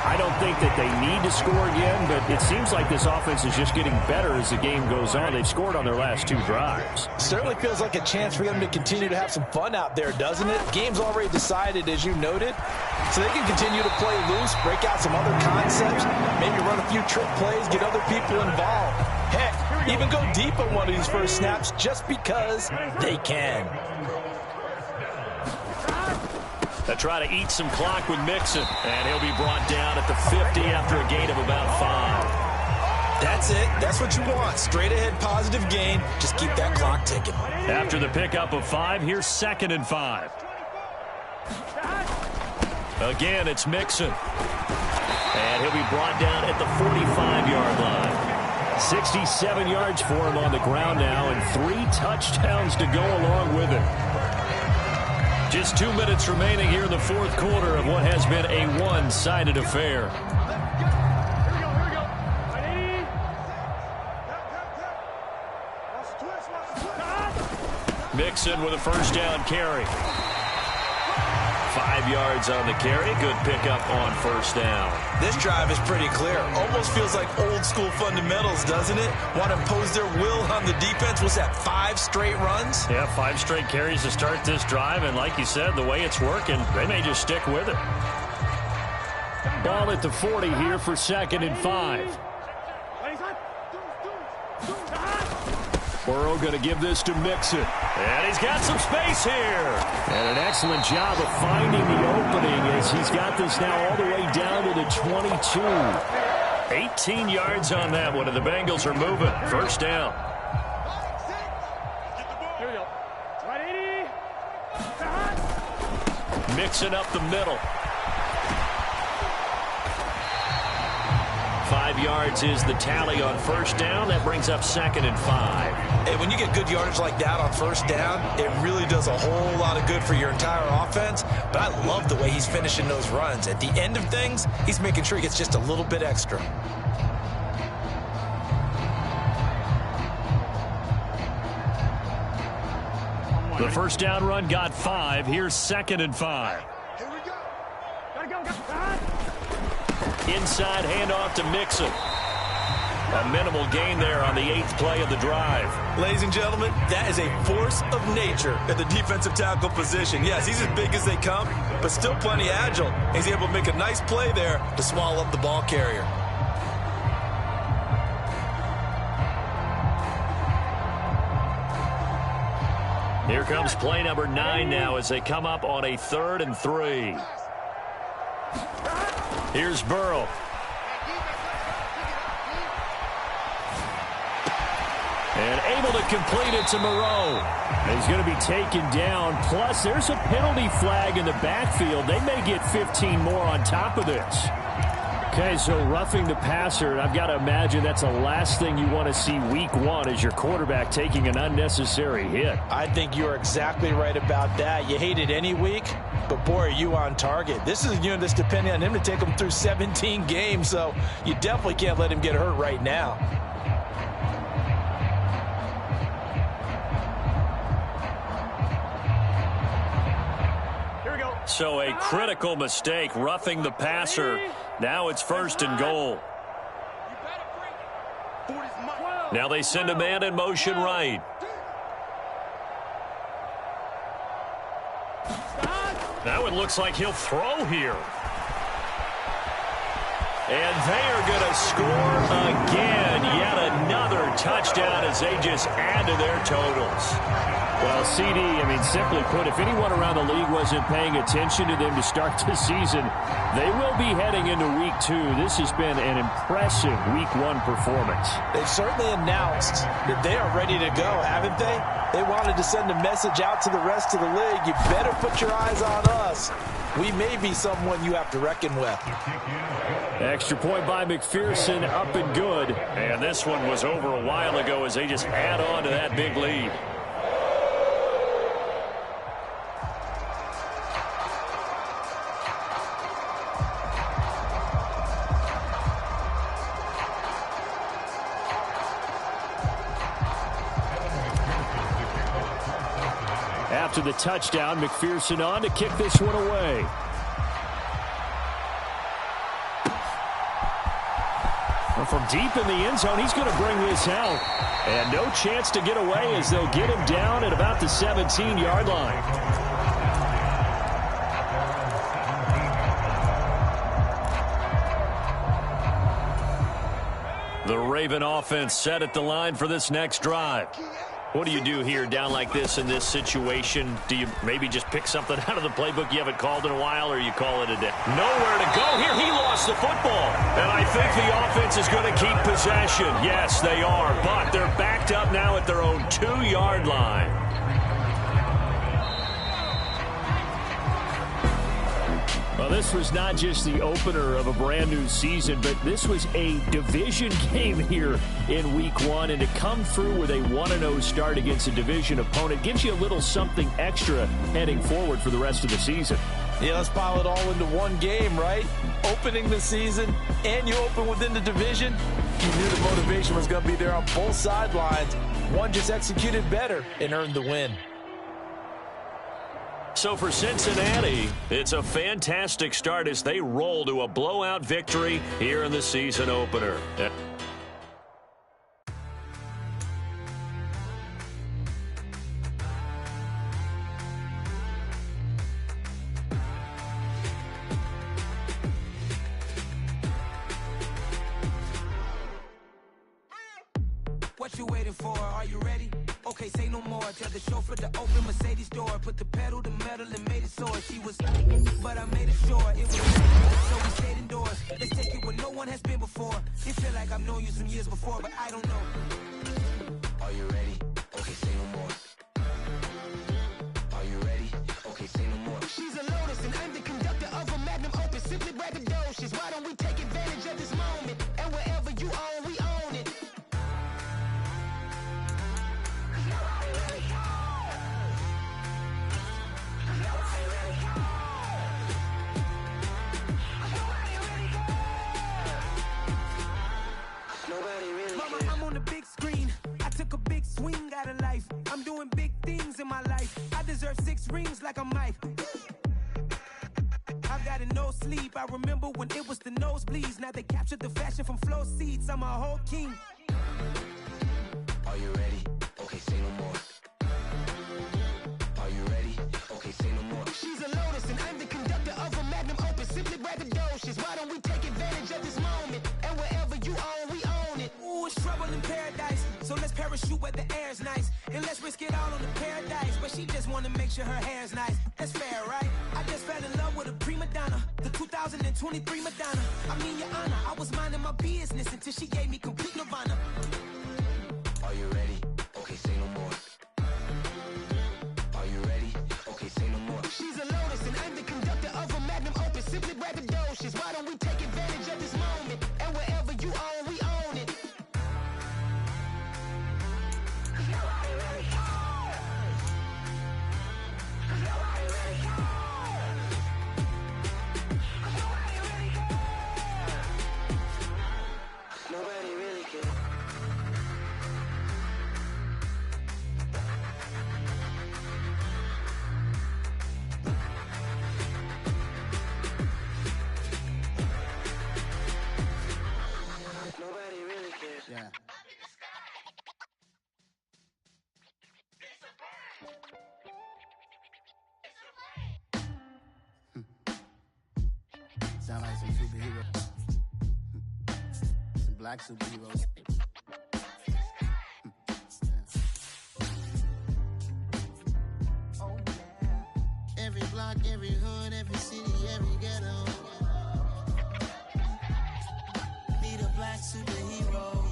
I don't think that they need to score again, but it seems like this offense is just getting better as the game goes on. They've scored on their last 2 drives. Certainly feels like a chance for them to continue to have some fun out there, doesn't it? Game's already decided, as you noted, so they can continue to play loose, break out some other concepts, maybe run a few trick plays, get other people involved. Heck, even go deep on one of these first snaps just because they can. They try to eat some clock with Mixon, and he'll be brought down at the 50 after a gain of about 5. That's it. That's what you want. Straight ahead positive gain. Just keep that clock ticking. After the pickup of 5, here's 2nd and 5. Again, it's Mixon. And he'll be brought down at the 45-yard line. 67 yards for him on the ground now, and 3 touchdowns to go along with it. Just 2 minutes remaining here in the fourth quarter of what has been a one-sided affair. Mixon with a first down carry. 5 yards on the carry. Good pickup on first down. This drive is pretty clear. Almost feels like old school fundamentals, doesn't it? Want to impose their will on the defense. Was that 5 straight runs? Yeah, 5 straight carries to start this drive. And like you said, the way it's working, they may just stick with it. Ball at the 40 here for 2nd and 5. Burrow going to give this to Mixon. And he's got some space here. And an excellent job of finding the opening as he's got this now all the way down to the 22. 18 yards on that one, and the Bengals are moving. First down. Here we go. Right 80. Mixing up the middle. 5 yards is the tally on first down. That brings up 2nd and 5. And when you get good yardage like that on first down, it really does a whole lot of good for your entire offense. But I love the way he's finishing those runs. At the end of things, he's making sure he gets just a little bit extra. The first down run got 5. Here's 2nd and 5. Here we go. Gotta go. Inside handoff to Mixon. A minimal gain there on the 8th play of the drive. Ladies and gentlemen, that is a force of nature at the defensive tackle position. Yes, he's as big as they come, but still plenty agile. He's able to make a nice play there to swallow up the ball carrier. Here comes play number 9 now as they come up on a 3rd and 3. Here's Burrow. And able to complete it to Moreau. He's going to be taken down. Plus, there's a penalty flag in the backfield. They may get 15 more on top of this. Okay, so roughing the passer, I've got to imagine that's the last thing you want to see week 1 as your quarterback taking an unnecessary hit. I think you're exactly right about that. You hate it any week, but boy, are you on target. This is a unit that's depending on him to take him through 17 games, so you definitely can't let him get hurt right now. So a critical mistake, roughing the passer. Now it's 1st and goal. Now they send a man in motion right. Now it looks like he'll throw here. And they are going to score again. Yet another touchdown as they just add to their totals. Well, CD, simply put, if anyone around the league wasn't paying attention to them to start the season, they will be heading into week 2. This has been an impressive week 1 performance. They've certainly announced that they are ready to go, haven't they? They wanted to send a message out to the rest of the league. You better put your eyes on us. We may be someone you have to reckon with. Extra point by McPherson, up and good. And this one was over a while ago as they just add on to that big lead. After the touchdown, McPherson on to kick this one away. Well, from deep in the end zone, he's going to bring this out. And no chance to get away as they'll get him down at about the 17-yard line. The Raven offense set at the line for this next drive. What do you do here down like this in this situation? Do you maybe just pick something out of the playbook you haven't called in a while, or you call it a day? Nowhere to go here. He lost the football. And I think the offense is going to keep possession. Yes, they are. But they're backed up now at their own 2-yard line. Well, this was not just the opener of a brand new season, but this was a division game here in Week 1. And to come through with a 1-0 start against a division opponent gives you a little something extra heading forward for the rest of the season. Yeah, let's pile it all into one game, right? Opening the season, and you open within the division. You knew the motivation was going to be there on both sidelines. One just executed better and earned the win. So for Cincinnati, it's a fantastic start as they roll to a blowout victory here in the season opener. What you waiting for? Are you ready? Okay, say no more. Tell the chauffeur to open Mercedes door. Put the pedal to metal and made it soar. She was, but I made it sure it was. So we stayed indoors. Let's take it where no one has been before. It feel like I've known you some years before, but I don't know. Are you ready? Okay, say no more. Are you ready? Okay, say no more. She's a Lotus and I'm the conductor of a Magnum Opus. Simply braggadocious. Why don't we take advantage of this moment? And wherever you own, we own it. Mama, I'm on the big screen. I took a big swing out of life. I'm doing big things in my life. I deserve 6 rings like I'm Mike. I've got no sleep. I remember when it was the nosebleeds. Now they captured the fashion from flow seats. I'm a whole king. Are you ready? Okay, say no more. Are you ready? Okay, say no more. She's a Lotus and I'm the conductor of a Magnum Opus. Simply braggadocious. Why don't we take advantage of this moment? And wherever you own, we own it. Ooh, it's trouble in paradise. So let's parachute where the air's nice. And let's risk it all on the paradise. But she just wanna make sure her hair's nice. That's fair, right? I just fell in love with a prima donna. The 2023 Madonna. I mean, your honor, I was minding my business until she gave me complete nirvana. Are you ready? Okay, say no more. Are you ready? Okay, say no more. She's a Lotus and I'm the conductor of a Magnum Opus. Simply braggadocious. Why don't we take advantage of this moment? And wherever you own, we own it. Nobody really cares. Nobody really cares. Yeah. Sound like some superheroes. Some black superheroes. Oh, yeah. Every block, every hood, every city, every ghetto. Need a black superhero.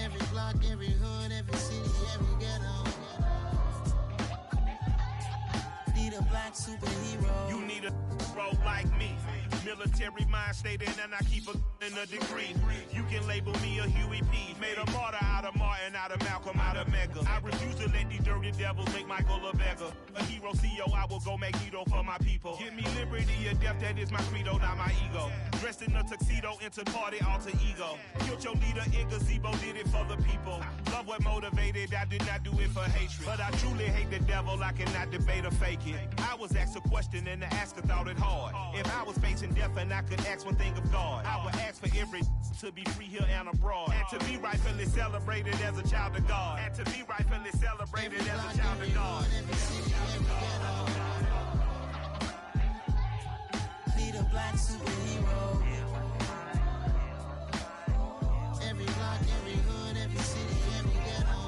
Every block, every hood, every city, every ghetto. Need a black superhero. You need a bro like me. Military mind stated, and I keep in a degree. You can label me a Huey P. Made a martyr out of Martin, out of Malcolm, out of Mega. I refuse to let these dirty devils make Michael a beggar. A hero CEO, I will go Magneto for my people. Give me liberty or death, that is my credo, not my ego. Dressed in a tuxedo, into party, alter ego. Killed your leader in gazebo, did it for the people. Love what motivated, I did not do it for hatred. But I truly hate the devil, I cannot debate or fake it. I was asked a question and the asker thought it hard. If I was facing death and I could ask one thing of God, I would ask for every to be free here and abroad. And to be rightfully celebrated as a child of God. And to be rightfully celebrated as a child of God. Need a black superhero. Every block, every hood, every city, every ghetto.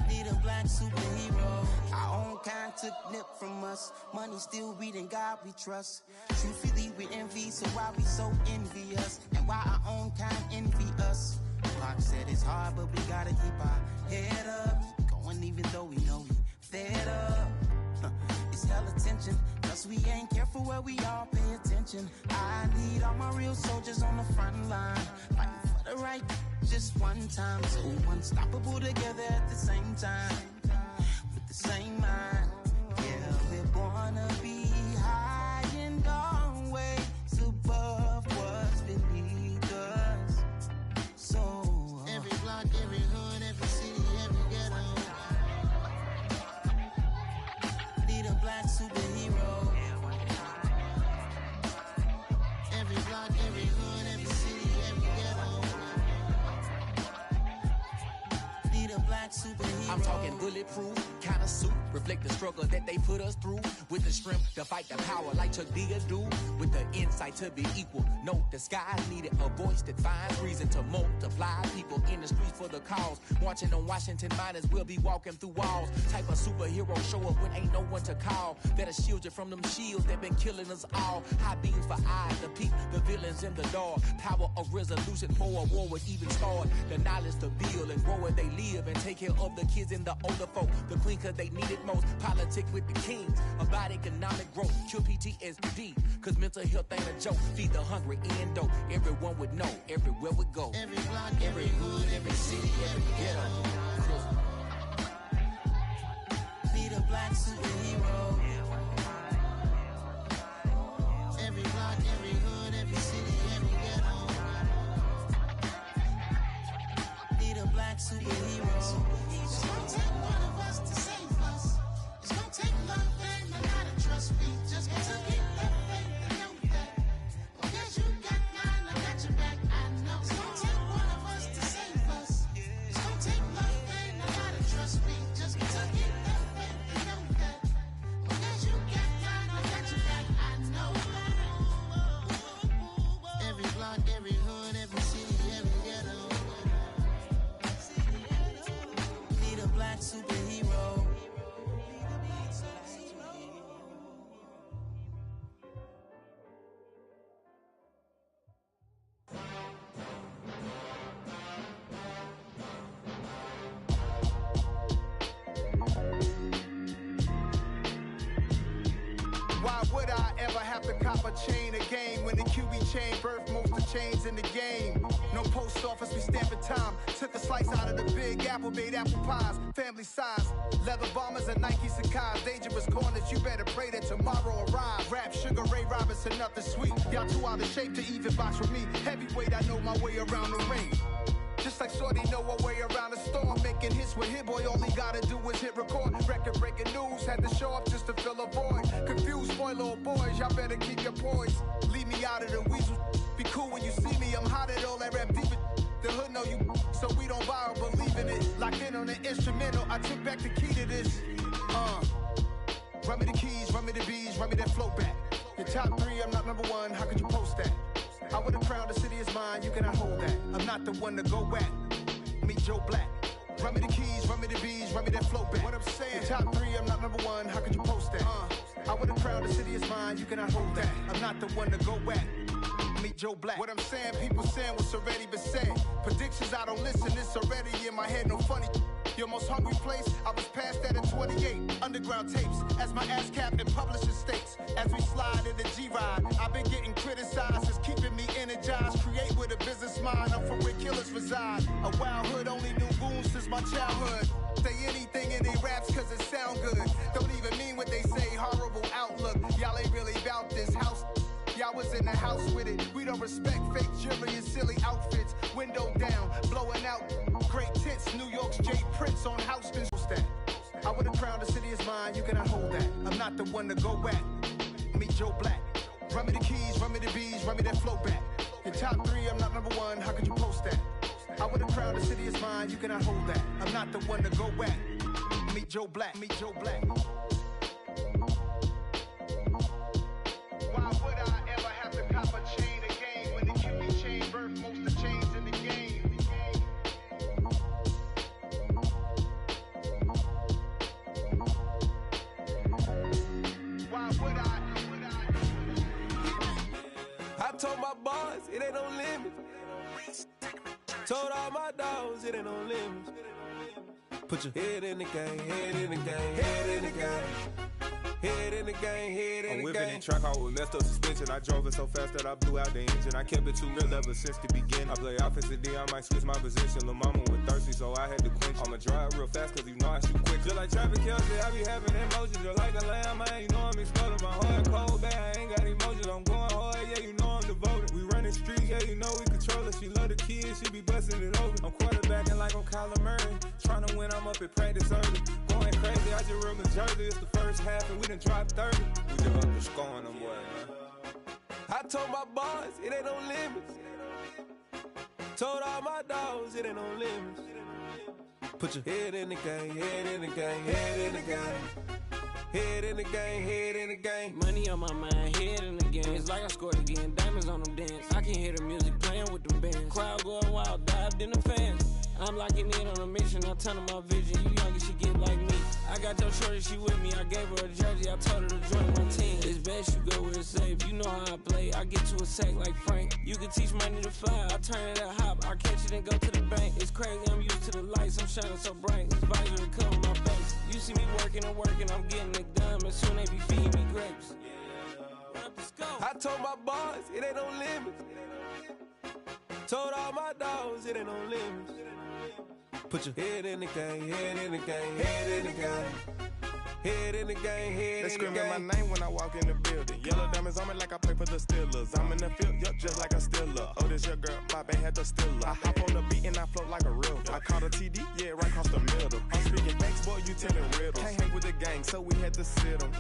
Need a black superhero. Our own kind took nip from us. Money still reading God we trust. Truthfully we envy, so why we so envious? And why our own kind envy us? Pac said it's hard, but we gotta keep our head up. Going even though we know we fed up. we all pay attention. I need all my real soldiers on the front line, fighting for the right just one time. So unstoppable together at the same time, with the same mind. Yeah, we're gonna be high and always above what's beneath us. So every block, every hood, every city, every ghetto need a black superhero. Every block, every hood, every city, every ghetto need a black superhero. I'm talking bulletproof kind of suit, reflect the struggle that they put us through, with the strength to fight the power like Chuck D do, with the insight to be equal. No, the skies needed a voice that finds reason to multiply people in the streets for the cause. Marching on Washington miners will be walking through walls. Type of superhero show up when ain't no one to call, that'll shield you from them shields that been killing us all. High beams for eyes to peep the villains in the dark. Power of resolution for a war would even start. The knowledge to build and grow where they live and take care of the kids and the older folk. The queen cause they need it most. Politics with the kings about economic growth. Cure PTSD cause mental health ain't a joke. Feed the hungry and dope. Everyone would know everywhere we go. Every block, every hood, every city, every ghetto need a black superhero. Every block, every hood, every city, every ghetto need a black superhero. It's gonna take one of us to save us. It's gonna take love and a lot of trust. We just got to keep that faith and know that. Because you got mine, I got your back, I know. It's gonna take one of us to save us. It's gonna take love and a lot of trust. We just got to keep that faith and know that. Because you got mine, I got your back, I know. Every block, every hood, every city, every ghetto need a black superhero. Why would I ever have to cop a chain again when the QB chain birthed most of the chains in the game? No post office, we stamping time. Took a slice out of the big apple, made apple pies, family size. Leather bombers and Nike Sacai's. Dangerous corners, you better pray that tomorrow arrives. Rap, Sugar Ray Robinson, nothing sweet. Y'all too out of shape to even box with me. Heavyweight, I know my way around the ring. Just like Shorty know her way around the storm. Making hits with Hit Boy, all he gotta do is hit record. Record breaking news, had to show up just to fill a void. Confused boy, little boys, y'all better keep your poise. Leave me out of the weasel. Be cool when you see me, I'm hot at all that rap deep. The hood know you, so we don't borrow, believe in it. Locked in on the instrumental, I took back the key to this. Run me the keys, run me the bees, run me that flow back. Your top three, I'm not number one, how could you post that? I would've crowned the city is mine, you cannot hold that. I'm not the one to go at. Meet Joe Black. Run me the keys, run me the bees, run me that flow back. What I'm saying, your top three, I'm not number one, how could you post that? I would've crowned the city is mine, you cannot hold that. I'm not the one to go at. Meet Joe Black. What I'm saying, people saying what's already been said. Predictions, I don't listen, it's already in my head, no funny. Your most hungry place, I was past that at 28. Underground tapes, as my ass cap in publishing states. As we slide in the G-Ride, I've been getting criticized, it's keeping me energized. Create with a business mind, I'm from where killers reside. A wild hood, only knew goons since my childhood. Say anything in they raps cause it sound good. Don't even mean what they say, horrible outlook. Y'all ain't really about this house. Y'all was in the house with it. We don't respect fake jewelry and silly outfits. Window down, blowing out great tents. New York's J. Prince on Houston. I would've crowned the city is mine, you cannot hold that. I'm not the one to go at. Meet Joe Black. Run me the keys, run me the bees, run me that flow back. Your top three, I'm not number one, how could you post that? I would've crowned the city is mine, you cannot hold that. I'm not the one to go at. Meet Joe Black, meet Joe Black. Why would I ever have to cop a chain again when the QB chain birthed most of the chains in the game? Why would I? I told my boys it ain't no limits. Told all my dogs it ain't no limits. Put your head in the game, head in the game, head in the game. Head in the game, head in the game. I'm whipping in track out with messed up suspension. I drove it so fast that I blew out the engine. I kept it too real ever since the beginning. I play offensive D, I might switch my position. Lil' mama was thirsty, so I had to quench. I'ma drive real fast, cause you know I shoot quick. Just like traffic Kelsey, I be having emotions. Just like a lamb, man, you know I'm exploding. My heart cold, bad, I ain't got emotions. I'm going hard, yeah, you know I'm devoted. We running streets, yeah, you know we control it. She love the kids, she be busting it over. I'm quarterbacking like I'm Kyler Murray. Trying to win, I'm up at practice early. Going crazy, I just real Jersey. It's the first half and we done dropped 30. We just up to scoring them, boy, man. I told my boys, it ain't no limits. Told all my dogs, it ain't no limits. Put your head in the game, head in the game, head in the game. Head in the game, head in the game. Money on my mind, head in the game. It's like I scored again, diamonds on them dance. I can hear the music playing with them bands. Crowd going wild, dived in the fans. I'm locking in on a mission, I'm telling my vision. You young, you should get like me. I got your shorty, she with me. I gave her a jersey, I told her to join my team. It's best you go where it's safe. You know how I play, I get to a sack like Frank. You can teach money to fly, I turn it at hop. I catch it and go to the bank. It's crazy, I'm used to the lights, I'm shining so bright. This visor to cover my face. You see me working and working, I'm getting it done. But soon they be feeding me grapes. I told my boys, it ain't no limits. Told all my dogs, it ain't no limits. Put your head in the game, head in the game, head in the game. Head in the game, head in the game. They screaming my name when I walk in the building. Yellow diamonds on me like I play for the Steelers. I'm in the field, yup, just like a Steeler. Oh, this your girl, my bad had the Steeler. I hop on the beat and I float like a river. I caught a TD, yeah, right across the middle. I'm speaking banks, boy, you telling riddles. Can't hang with the gang, so we had to sit them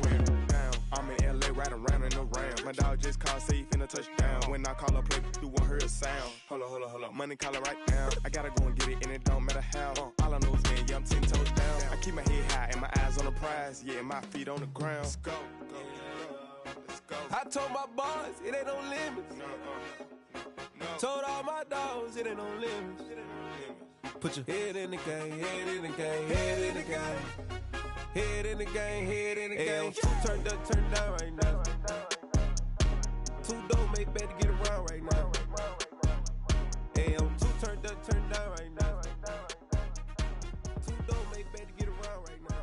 down. I'm in LA, riding round in the Rams. My dog just called, say he finna touchdown. When I call a play, you won't hear a sound. Hold up, money call it right now. I gotta go and get it, and it don't matter how. All I know is man, yeah, I'm 10 toes down. I keep my head high and my eyes on the prize. Yeah, my feet on the ground. Let's go. Let's go. I told my boys, it ain't no limits. No. Told all my dogs, it ain't no limits. Put your head in the game, head in the game, head in the game. Head in the game, head in the game. Turned up, turned down right now. Two dope make bad to get around right now. Hey, I'm two turned up, turned down right now. Two dope make bad to get around right now.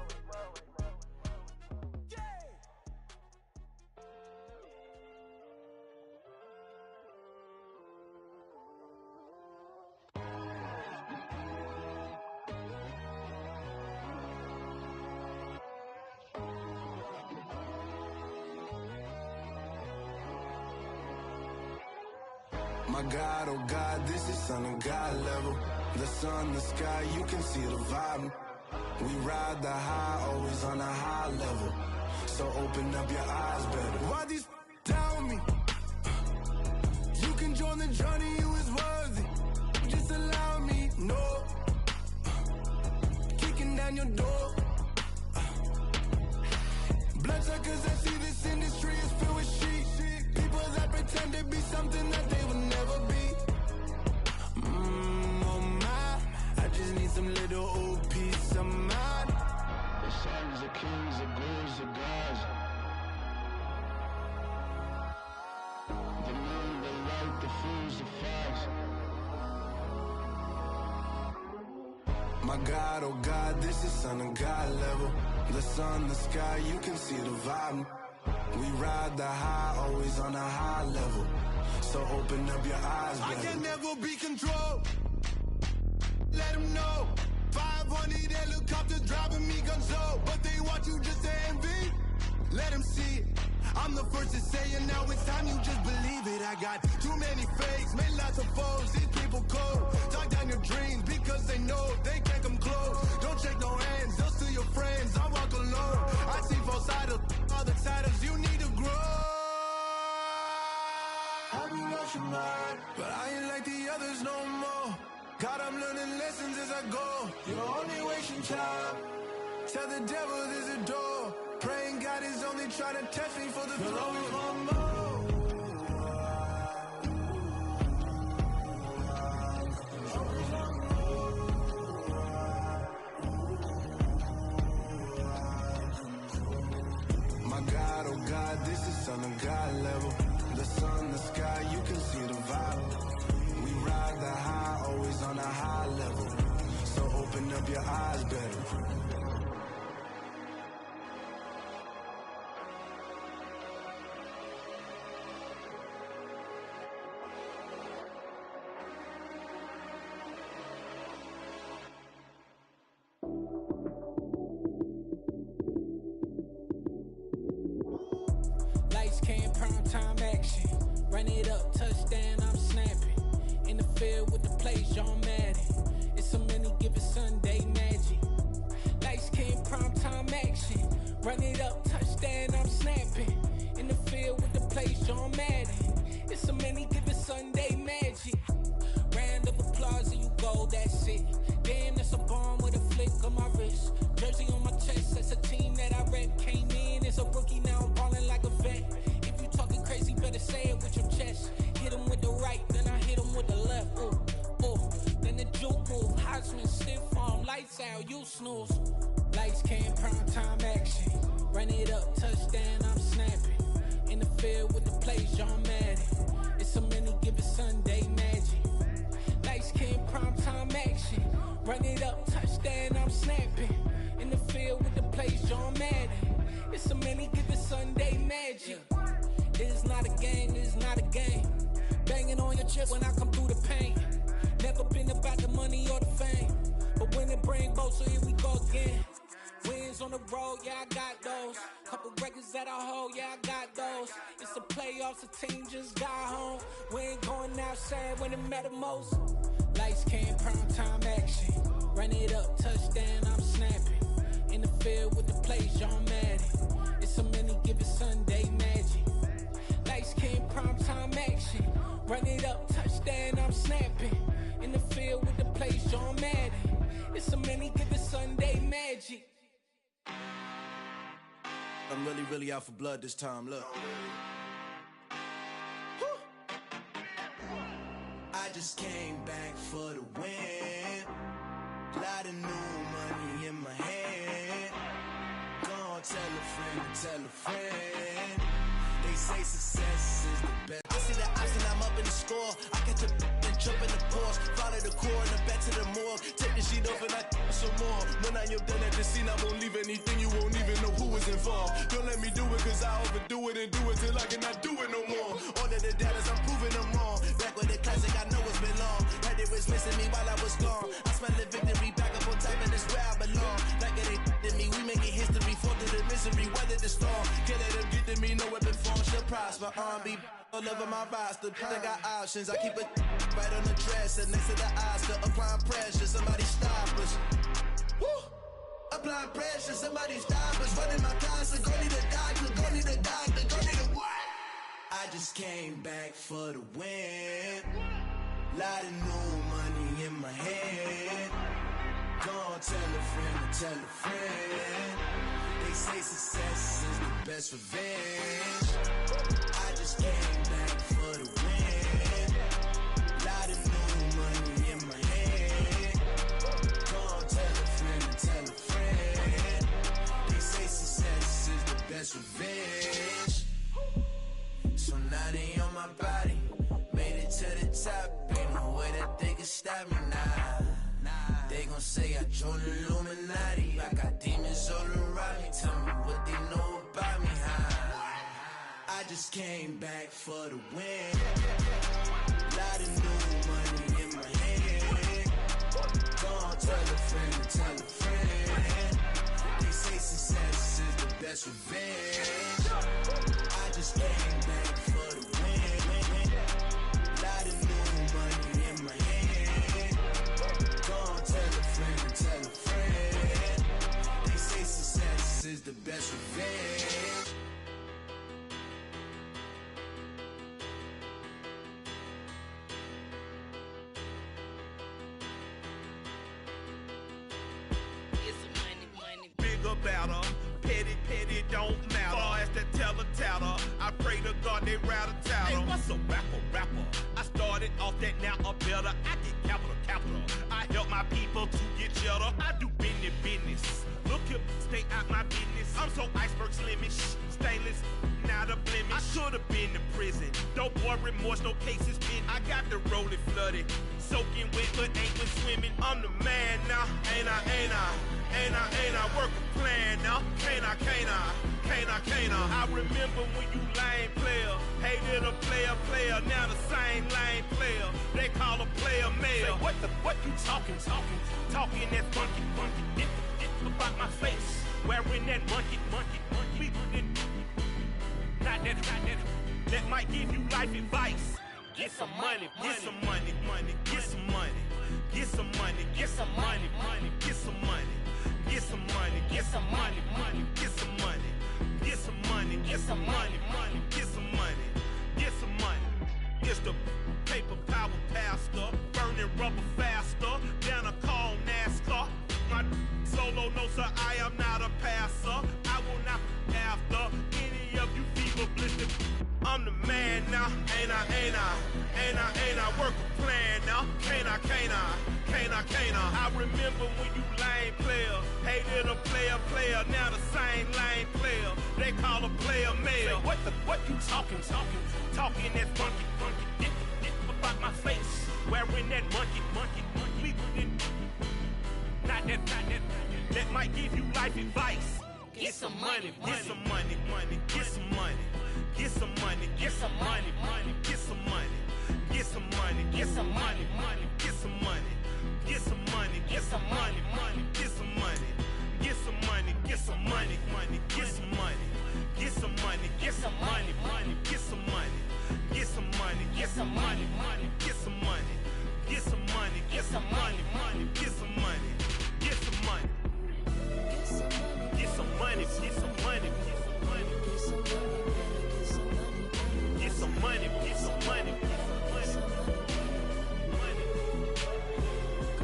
My God, oh God, this is Son of God level. The sun, the sky, you can see the vibe. We ride the high, always on a high level. So open up your eyes better. Why these tell me? You can join the journey, you is worthy. Just allow me, no. Kicking down your door. Bloodsuckers, I see this industry is filled with sheep. People that pretend to be something that they will never be. Oh my, I just need some little old peace of mind. The sons, the kings, the gurus, the gods. The moon, the light, the fools, the facts. My God, oh God, this is Son of God level. The sun, the sky, you can see the vibe. We ride the high, always on a high level. So open up your eyes, baby. I can never be controlled. Let them know. 500 helicopters driving me gonzo. But they want you just to envy. Let them see it. I'm the first to say it, now it's time you just believe it. I got too many fakes, made lots of foes. These people cold. Talk down your dreams because they know they can't come close. Don't shake no hands, they'll steal your friends. I walk alone. I see false idols, other titles, you need to grow. Have you lost your mind? But I ain't like the others no more. God, I'm learning lessons as I go. You're only wasting time. Tell the devil there's a door. Praying God is only trying to test me for the throne. My God, oh God, this is Son of God level. The sun, the sky, you can see the vibe. We ride the high, always on a high level. So open up your eyes better. touchdown, I'm snapping. In the field with the plays, John Madden. It's a many given Sunday magic. Light skin, primetime action. Run it up, touchdown, I'm snapping. In the field with the plays, John Madden. It's a many given Sunday magic. Round of applause and you go, that's it. Damn, that's a bomb with a flick on my wrist. Jersey on my chest, that's a team that I rep. Came in as a rookie, now I'm ballin' like a vet. If you talking crazy, better say it with your chest. Hit him with the right, then I hit him with the left. Ooh, ooh. Then the juke move, Heisman, stiff arm, lights out, you snooze. Lights came, prime time action. Run it up, touchdown, I'm snapping. In the field with the plays, John Madden. It's a many given Sunday magic. Lights came, prime time action. Run it up, touchdown, I'm snapping. In the field with the plays, John Madden. It's a many given Sunday magic. It is not a game, it is not a game. Banging on your chest when I come through the pain. Never been about the money or the fame. But when it bring both, so here we go again. Wins on the road, yeah, I got those. Couple records that I hold, yeah, I got those. It's the playoffs, the team just got home. We ain't going outside when it matter most. Lights came, prime time action. Run it up, touchdown, I'm snapping. In the field with the plays, John Madden. It's a many given Sunday magic. Lights came, prime time action. Run it up, touchdown, I'm snapping. In the field with the plays, John Madden. It's a many given Sunday magic. I'm really out for blood this time, look. I just came back for the win. Lot of new money in my hand. Gonna tell a friend. They say success is the best. I see the option, I'm up in the score. I catch a and jump in the course. Follow the core and the back to the morgue. Take the sheet off and I some more. When I am done at the scene, I won't leave anything. You won't even know who is involved. Don't let me do it cause I overdo it and do it till I cannot do it no more. All of the doubters, I'm proving them wrong. Back with the classic, I know it's been long. Heard it was missing me while I was gone. I smell the victory back up on top and it's where I belong. Like it ain't to me, we making history. Fall through the misery, weather the storm. Can't let them get to me, no weapon form shall prosper. R&B all over my roster. I got options, I keep it right on the dresser. Next to the Oscar, applying pressure. Somebody stop us. Woo! Applying pressure, somebody stop us. Running my closet, go need a doctor, go need a doctor, go need a what? I just came back for the win. Lot of new money in my hand. Gonna tell a friend. They say success is the best revenge. I just came back for the win. Lot of new money in my hand. Gonna tell a friend. They say success is the best revenge. So now they on my body. Made it to the top. Ain't no way that they can stop me now. They gon' say I joined the Illuminati. I got demons all around me. Tell me what they know about me, huh? I just came back for the win. Lot of new money in my hand. Gonna tell a friend. They say success is the best revenge. I just came back for the win. Lot of new money in my hand. Gonna tell a friend. They say success is the best revenge. Bigger, better, petty, don't matter. Far as the teller, I pray to God they rattle tattle. Hey, what's a rapper? I started off that, now I'm better. I get capital. I help my people to get cheddar. I do business. Look here, stay out my business. I'm so iceberg slimish, stainless, not a blemish. I should've been to prison. Don't boy remorse, no cases pinned. I got the rolling flooded, soaking wet, but ain't been swimming. I'm the man now, ain't I? Work a plan now, can't I? I remember when you lame player, hated a player, now the same lame player. They call a player mayor. Say, what you talking? Talking that funky, about my face. Wearing that monkey. Not that might give you life advice. get some money, get some money, money, get some money, get some money, get some money, money, get some money, get some money, get some money, money, get some money, get some money, get some money, money, get some money, get some money. It's the paper power pastor, burning rubber faster than a call NASCAR. My solo notes are I am not a passer. I will not after any of you fever blistered. I'm the man now, ain't I work a plan now, can't I? I remember when you lame player, hated a player, now the same lame player, they call a player male. What you talking that funky, get about my face, wearing that monkey, we didn't, not that, that might give you life advice. Get some money, get some money, get some money. Get some money, get some money, money, get some money, get some money, get some money, money, get some money, get some money, get some money, money, get some money, get some money, get some money, money, get some money, get some money, get some money, money, get some money, get some money, get some money, money, get some money, get some money, get some money, money, get some money, get some money, get some money, get some money, get some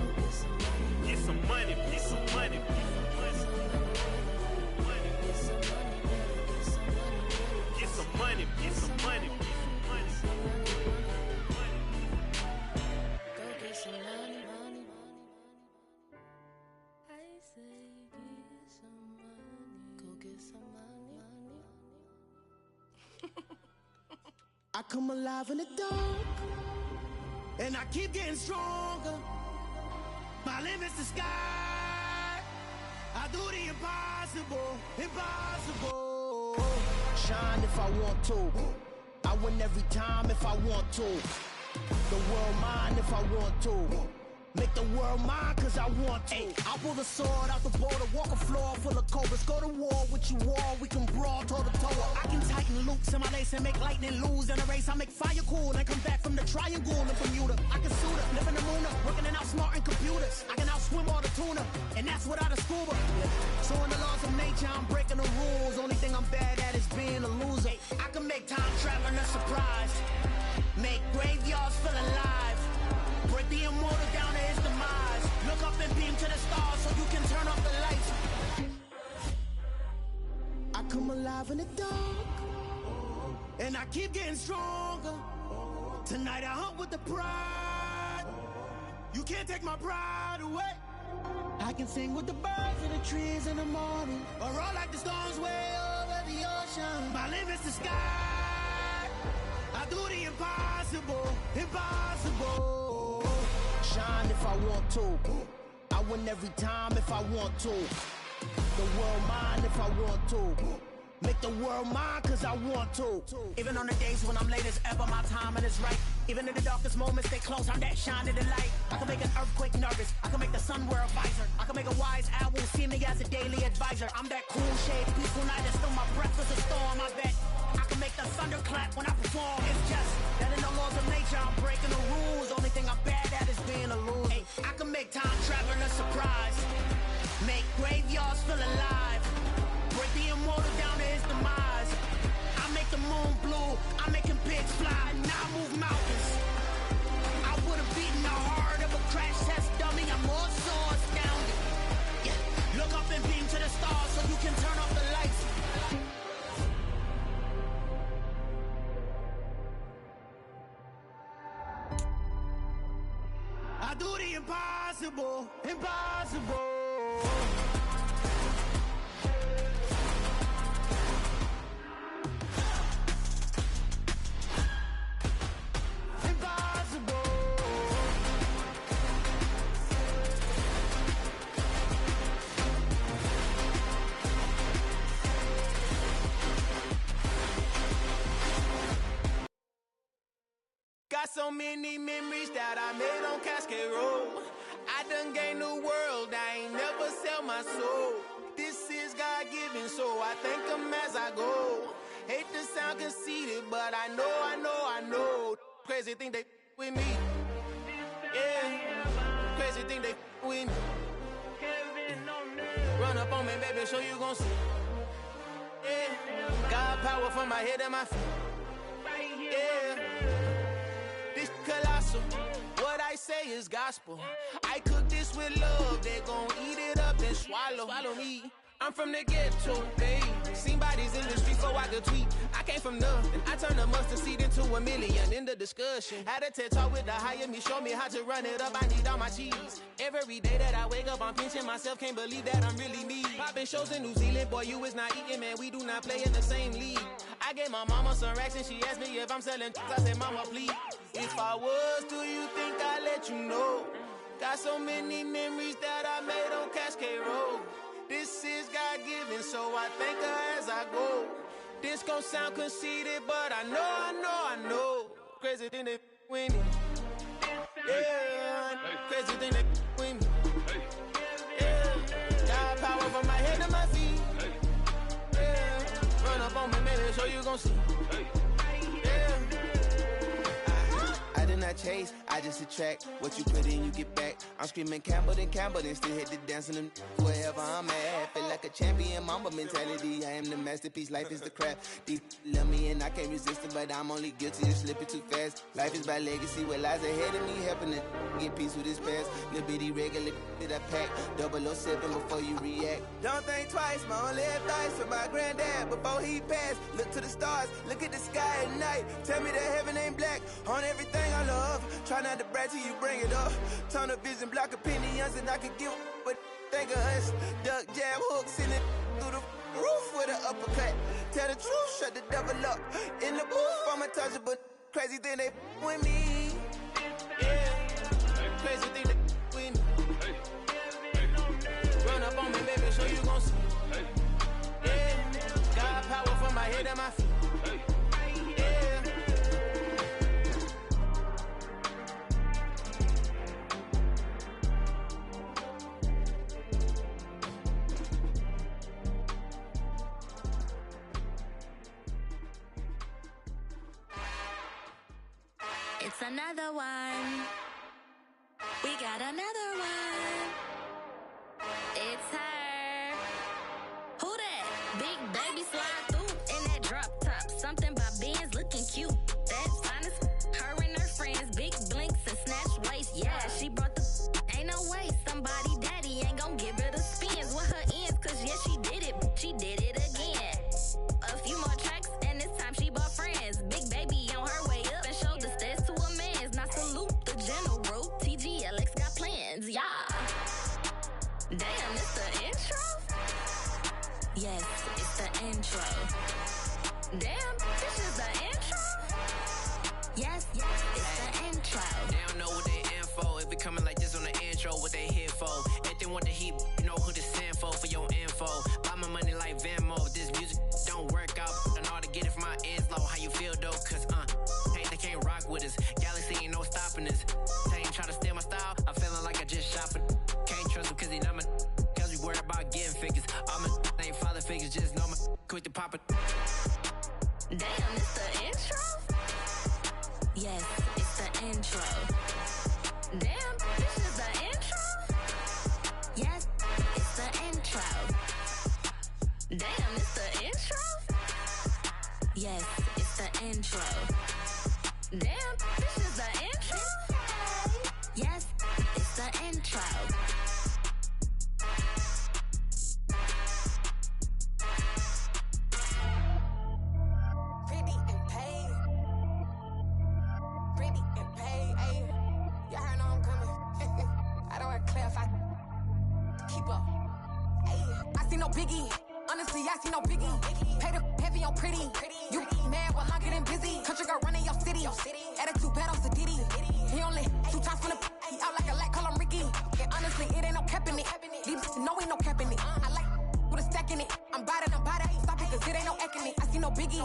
money, get some money. Get some money, get some money, get some money, get some money, get some money, get some money. Go get some money, money. I say get some money. Go get some money, money. I come alive in the dark, and I keep getting stronger. My limit's the sky. I do the impossible, impossible. Shine if I want to. I win every time if I want to. The world mine if I want to. Make the world mine cause I want to. Ay, I'll pull the sword out the border, walk a floor full of cobras. Go to war with you all, we can brawl toe to toe. I can tighten loops in my lace and make lightning lose in a race. I make fire cool and come back from the triangle in Bermuda. I can suit up, live in the moon up, working and outsmarting computers. I can outswim all the tuna, and that's without a scuba. So in the laws of nature, I'm breaking the rules. Only thing I'm bad at is being a loser. I can make time traveling a surprise, make graveyards feel alive. Break the immortal down to his demise. Look up and beam to the stars so you can turn off the lights. I come alive in the dark, and I keep getting stronger. Tonight I hunt with the pride. You can't take my pride away. I can sing with the birds in the trees in the morning, or roll like the storms way over the ocean. My limit's the sky. I do the impossible, impossible. Shine if I want to. I win every time if I want to. The world mine if I want to. Make the world mine cause I want to. Even on the days when I'm late as ever, my timing is right. Even in the darkest moments, they close, I'm that shining the light. I can make an earthquake nervous, I can make the sun wear a visor. I can make a wise owl see me as a daily advisor. I'm that cool shade, peaceful night, and still my breath is a storm, I bet. I can make the thunder clap when I perform. It's just that in the laws of nature, I'm breaking the rules. Only thing I'm bad at is being a loser. Ay, I can make time traveling a surprise, make graveyards feel alive. Break the immortal down to his demise. I make the moon blue, I'm making pigs fly. Now I move mountains. I would have beaten the heart of a crash test dummy. I'm more so astounded. Yeah. Look up and beam to the stars so you can turn off the lights. I do the impossible, impossible. Got so many memories that I made on Cascade Road. I done gained the world, I ain't never sell my soul. This is God-given, so I thank him as I go. Hate to sound conceited, but I know. Crazy think they with me. Yeah. Crazy think they with me. Run up on me, baby, so you gon' see. Yeah. God power from my head and my feet. Yeah. This colossal. What I say is gospel. I cook this with love. They gon' eat it up and swallow me. I'm from the ghetto, babe. Seen bodies in the street so I could tweet. I came from nothing. I turned a mustard seed into a million in the discussion. Had a TED talk with the higher me, show me how to run it up. I need all my cheese. Every day that I wake up, I'm pinching myself. Can't believe that I'm really me. Popping shows in New Zealand, boy, you is not eating, man. We do not play in the same league. I gave my mama some racks and she asked me if I'm selling. I said, mama, please. If I was, do you think I'd let you know? Got so many memories that I made on Cascade Road. This is God-given, so I thank her as I go. This gon' sound conceited, but I know. Crazy thing they with me. Yeah, crazy thing they with me. Yeah, got power from my head to my feet. Yeah, run up on me, baby, so you gon' see. Yeah. I did not chase, I just attract. What you put in, you get back. I'm screaming Campbell, then still hit the dance and wherever I'm at. Feel like a champion, mamba mentality. I am the masterpiece, life is the crap. Deep love me and I can't resist it, but I'm only guilty of slipping too fast. Life is by legacy, what lies ahead of me, helping to get peace with this past. Little bitty regular that I pack, 007 before you react. Don't think twice, my only advice for my granddad before he passed. Look to the stars, look at the sky at night. Tell me that heaven ain't black on everything I love. Try not to brag till you bring it up. Tunnel vision, block opinions, and I could give but think of us. Duck, jab, hooks in it through the roof with an uppercut. Tell the truth, shut the devil up. In the booth, I'm untouchable. Crazy thing they with me. Yeah, crazy thing they with me. Run up on me, baby, so you gon' see. Yeah, got power from my head and my feet. Yeah. It's another one. We got another one. It's her. Who that? Big baby slide through in that drop top. Something by Benz looking cute. That's honest. Her and her friends, big blinks and snatch waist. Yeah, she brought the. Ain't no way somebody daddy ain't gon' give her the spins with her ends. Cause yeah, she did it. She did it again. A few more tracks and this time she bought friends. Big baby on her way up and showed the stairs to a man's. Now salute the general. TGLX got plans, yeah. Damn, it's the intro? Yes, it's the intro. Damn, this is the intro? Yes, it's the intro. They don't know what they in for. If we coming like this on the intro, what they here for? If they want the heat, you know who to send for your info. Buy my money like Venmo. This music don't work out. I know how to get it from my ends low. How you feel though? Cause hey, they can't rock with us. Galaxy ain't no stopping us. They ain't trying to steal my style. I'm feeling like I just shot for. Can't trust him cause he not my. Cause we worried about getting figures. All my ain't father figures. Just know my quick to pop it. Damn, it's the intro? Yes, it's the intro. Damn, this is the intro? Yes, it's the intro. Damn, it's the intro? Yes, it's the intro. Damn, this is the intro? Yes, it's the intro. Pretty and paid. Pretty and paid, ayy. Y'all heard know I'm coming. I don't want to clarify. Keep up. Ayy. I see no biggie. Honestly, I see no biggie. Pay the heavy on pretty. You mad while I'm getting busy. Country girl running your city. Attitude bad on Diddy. He only 2 times from the he out like a light, call him Ricky. And honestly, it ain't no cap in it. These no ain't no cap in it. I like with a stack in it. I'm bad at stop it, cause it ain't no acting it. I see no biggie.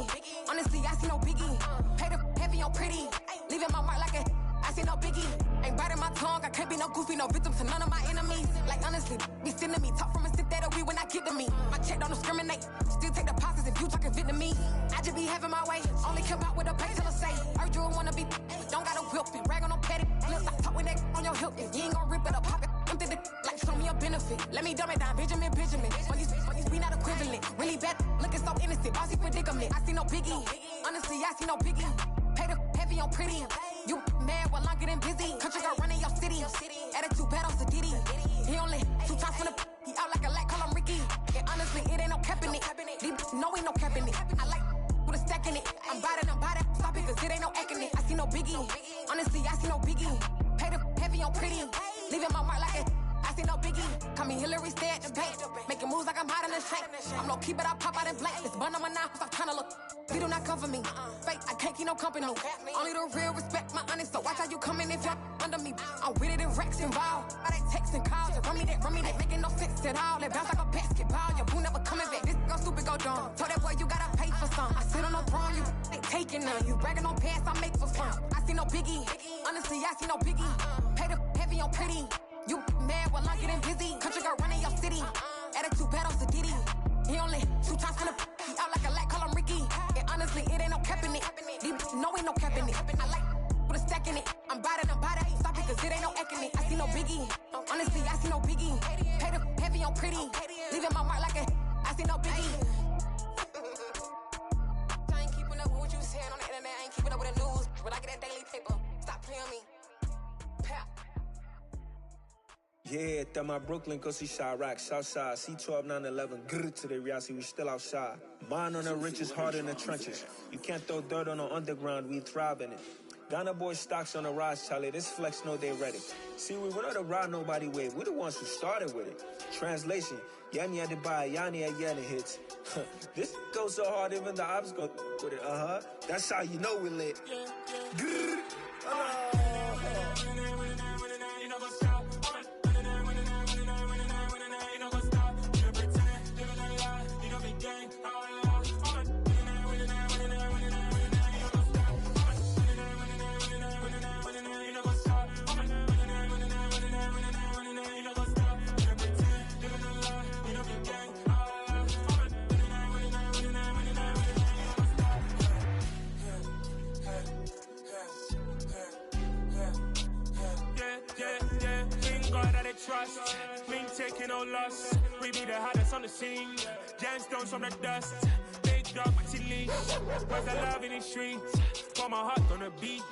Honestly, I see no biggie. Pay the heavy on pretty. Leaving my mark like a I see no biggie. Ain't biting my tongue, I can't be no goofy, no victim to none of my enemies. Like honestly, be sending me talk from a sip that we when I get to me. My check don't discriminate, still take deposits if you talking Vietnamese. I just be having my way, only come out with a pay till I say. Heard you wanna be, don't got a whip and rag on no petty. Lips like talk with that on your hip. If you ain't gon' rip it up, pop it. Empty the like show me a benefit. Let me dumb it down, Benjamin. When these we not equivalent. Really bad, looking so innocent. Bossy predicament. I see no biggie. Honestly, I see no biggie. Pay the heavy on pretty. You mad while I'm getting busy. Country girl running your city. Attitude bad on Sadidi. He only 2 times from the he out like a lack, call him Ricky. And honestly, it ain't no cap in it. No, ain't no cap in it. I like with a stack in it. I'm by that. Stop it, cause it ain't no acting it. I see no biggie. Honestly, I see no biggie. Pay the heavy on pretty. Leaving my mark like it. I see no biggie. Call me Hillary, stay at the bank. Making moves like I'm hot in the shank. I'm low key, but I pop out in blank. This bun on my knife, stop trying to look. They do not come for me. Fake, I can't keep no company. Only the real respect my honest. So watch how you coming if you're under me. I'm with it in racks involved. I they text and calls. You run me that. Making no sense at all. They bounce like a basketball. Your boo never coming back. This go stupid, go dumb. Told that boy you gotta pay for some. I sit on no throne, you ain't taking none. You bragging on pants, I make for fun. I see no biggie. Honestly, I see no biggie. Pay the heavy on pretty. You mad while I'm getting busy. Country girl running your city. Attitude bad on Sadidi. He only 2 times from the he out like a lack, call him Ricky. And honestly, it ain't no cap in it. No, ain't no cap in it. I like with a stack in it. I'm by that. Stop it, cause it ain't no acting it. I see no biggie. Honestly, I see no biggie. Pay the heavy on pretty. Leaving my mark like a I see no biggie. I ain't keeping up with what you saying on the internet. I ain't keeping up with the news. But I get that daily paper. Stop playing me. Pap. Yeah, that my Brooklyn, go see Chirac, Southside, C12, 911, grrr to the reality, we still outside. Mine on the riches, hard in the trenches. You can't throw dirt on the underground, we thrive in it. Ghana boys stocks on the rise, Charlie, this flex know they ready. See, we were not to ride nobody with, we the ones who started with it. Translation, Yanni had to buy, Yanni had Yanni hits. This goes so hard, even the ops go with it, That's how you know we lit. Grrr, trust, we ain't taking no loss. We be the hottest on the scene. Gemstones from the dust. Big dog with your leash. Where's the love in the streets? Pour my heart on the beat.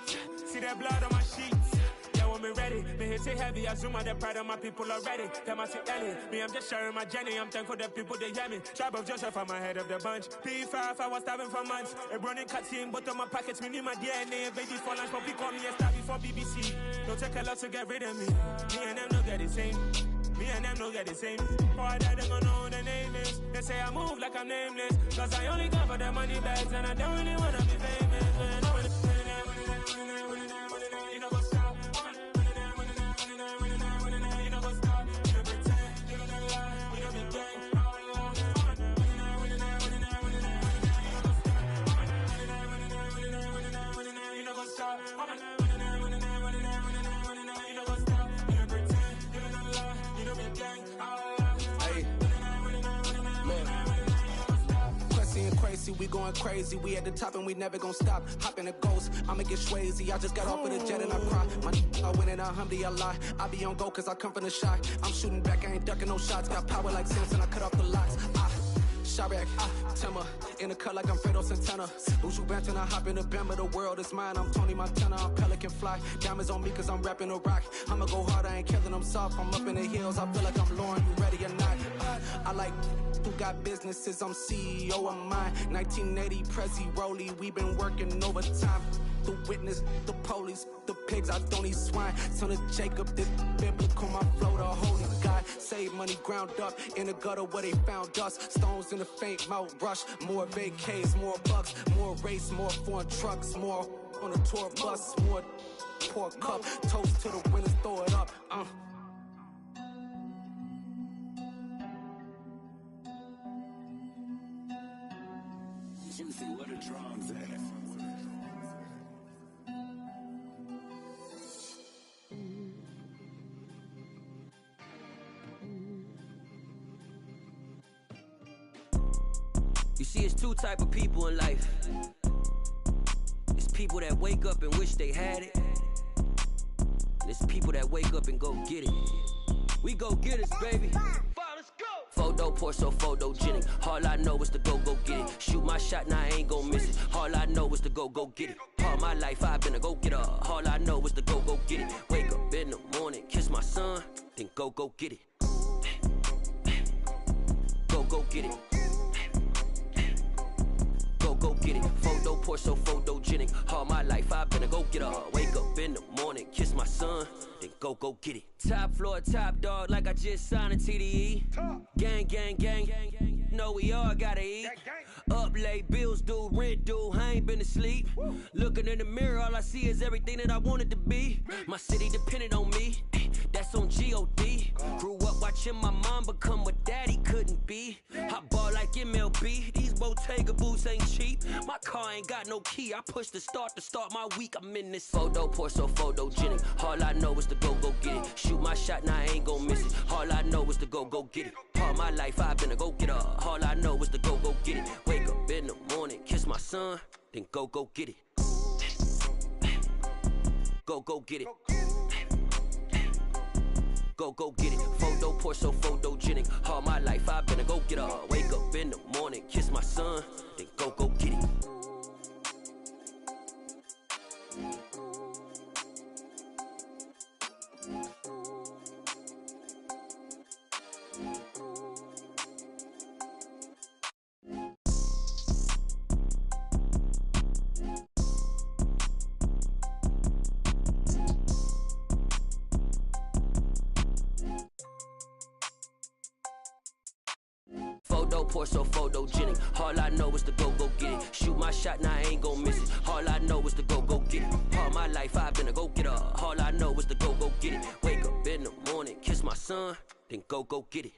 See that blood on my sheets. Yeah, when we ready, me hit it heavy. I zoom out the pride of my people already. Them I see Ellie. Me, I'm just sharing my journey. I'm thankful that people they hear me. Tribe of Joseph, I'm ahead of the bunch. P5, I was starving for months. A running cutscene, but on my pockets, me need my DNA. Baby for lunch, but we call me a star before BBC. Don't take a lot to get rid of me. Me and them no get the same. Me and them no get the same. Before I die, they gon' know who the name is. They say I move like I'm nameless. Cause I only come for the money bags and I don't really wanna be famous. You know what's up? You know what's up? You don't pretend, you don't lie, you don't be gang. You know what's up? Crazy, we going crazy. We at the top and we never gon' stop. Hop in a ghost, I'ma get swayzy. I just got off of the jet and I cry. My I win in a Humvee, I lie. I be on go cause I come from the shot. I'm shooting back, I ain't ducking no shots. Got power like Samson, I cut off the locks. Chirac, Timmer, in the cut like I'm Fredo Santana. Uju Banton, I hop in the Bama, the world is mine. I'm Tony Montana, I'm Pelican Fly. Diamonds on me cause I'm rapping a rock. I'ma go hard, I ain't killing them soft. I'm up in the hills, I feel like I'm Lauren, you ready or not? I like who got businesses, I'm CEO of mine. 1980, Prezi Rolly, we been working overtime. The witness, the police, the pigs, I don't eat swine. Son of Jacob, this biblical, my flow, the holy God. Save money ground up in the gutter where they found us. Stones in the faint mouth rush. More vacays, more bucks, more race, more foreign trucks, more on a tour bus, more pour cup. Toast to the winners, throw it up. Juicy, where the drums at? see, it's two type of people in life. It's people that wake up and wish they had it. And it's people that wake up and go get it. We go get it, baby. Photo poor, so photogenic. All I know is to go get it. Shoot my shot, now I ain't gon' miss it. All I know is to go get it. All my life I've been a go-getter. All I know is to go get it. Wake up in the morning, kiss my son, then go get it. Go get it. Go get it. Photo poor, so photogenic. All my life I've been a go-getter. Wake up in the morning, kiss my son, then go get it. Top floor, top dog, like I just signed a TDE. Gang, gang, gang. Know we all gotta eat. Up late, bills due, rent due, I ain't been asleep. Looking in the mirror, all I see is everything that I wanted to be. My city depended on me, that's on G.O.D. Grew up watching my mom become what daddy couldn't be. I ball like MLB, these Bottega boots ain't cheap. My car ain't got no key, I push the start to start my week. I'm in this photo poor, so photogenic. All I know is to go get it. Shoot my shot, now I ain't gon' miss it. All I know is to go get it. All my life I've been a go-getter. All I know is to go get it. Wake up in the morning, kiss my son, then go get it. Go get it. Go get it. Photo poor, so photogenic. All my life I've been a go-getter. Wake up in the morning, kiss my son, then go get it. Photo poor, so photogenic. All I know is to go get it. Shoot my shot, now I ain't gon' miss it. All I know is to go get it. All my life I've been a go-getter. All I know is to go get it. Wake up in the morning, kiss my son, then go get it.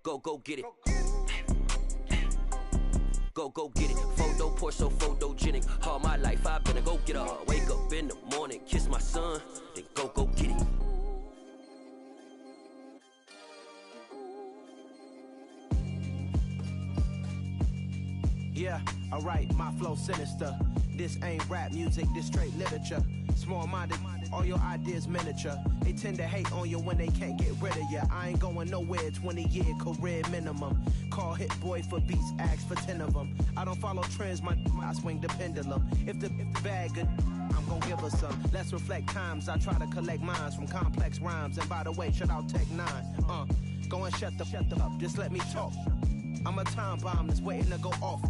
Go get it. Go get it. Photo poor, so photogenic. All my life I've been a go-getter. Wake up in the morning, kiss my son, then go get it. Yeah, alright, my flow sinister. This ain't rap music, this straight literature. Small-minded, all your ideas miniature. They tend to hate on you when they can't get rid of you. I ain't going nowhere, 20-year career minimum. Call Hit Boy for beats, ask for 10 of them. I don't follow trends, I swing the pendulum. If the bag good, I'm gon' give her some. Let's reflect times, I try to collect minds from complex rhymes. And by the way, shout out Tech 9. Go and shut the up, just let me talk. I'm a time bomb that's waiting to go off.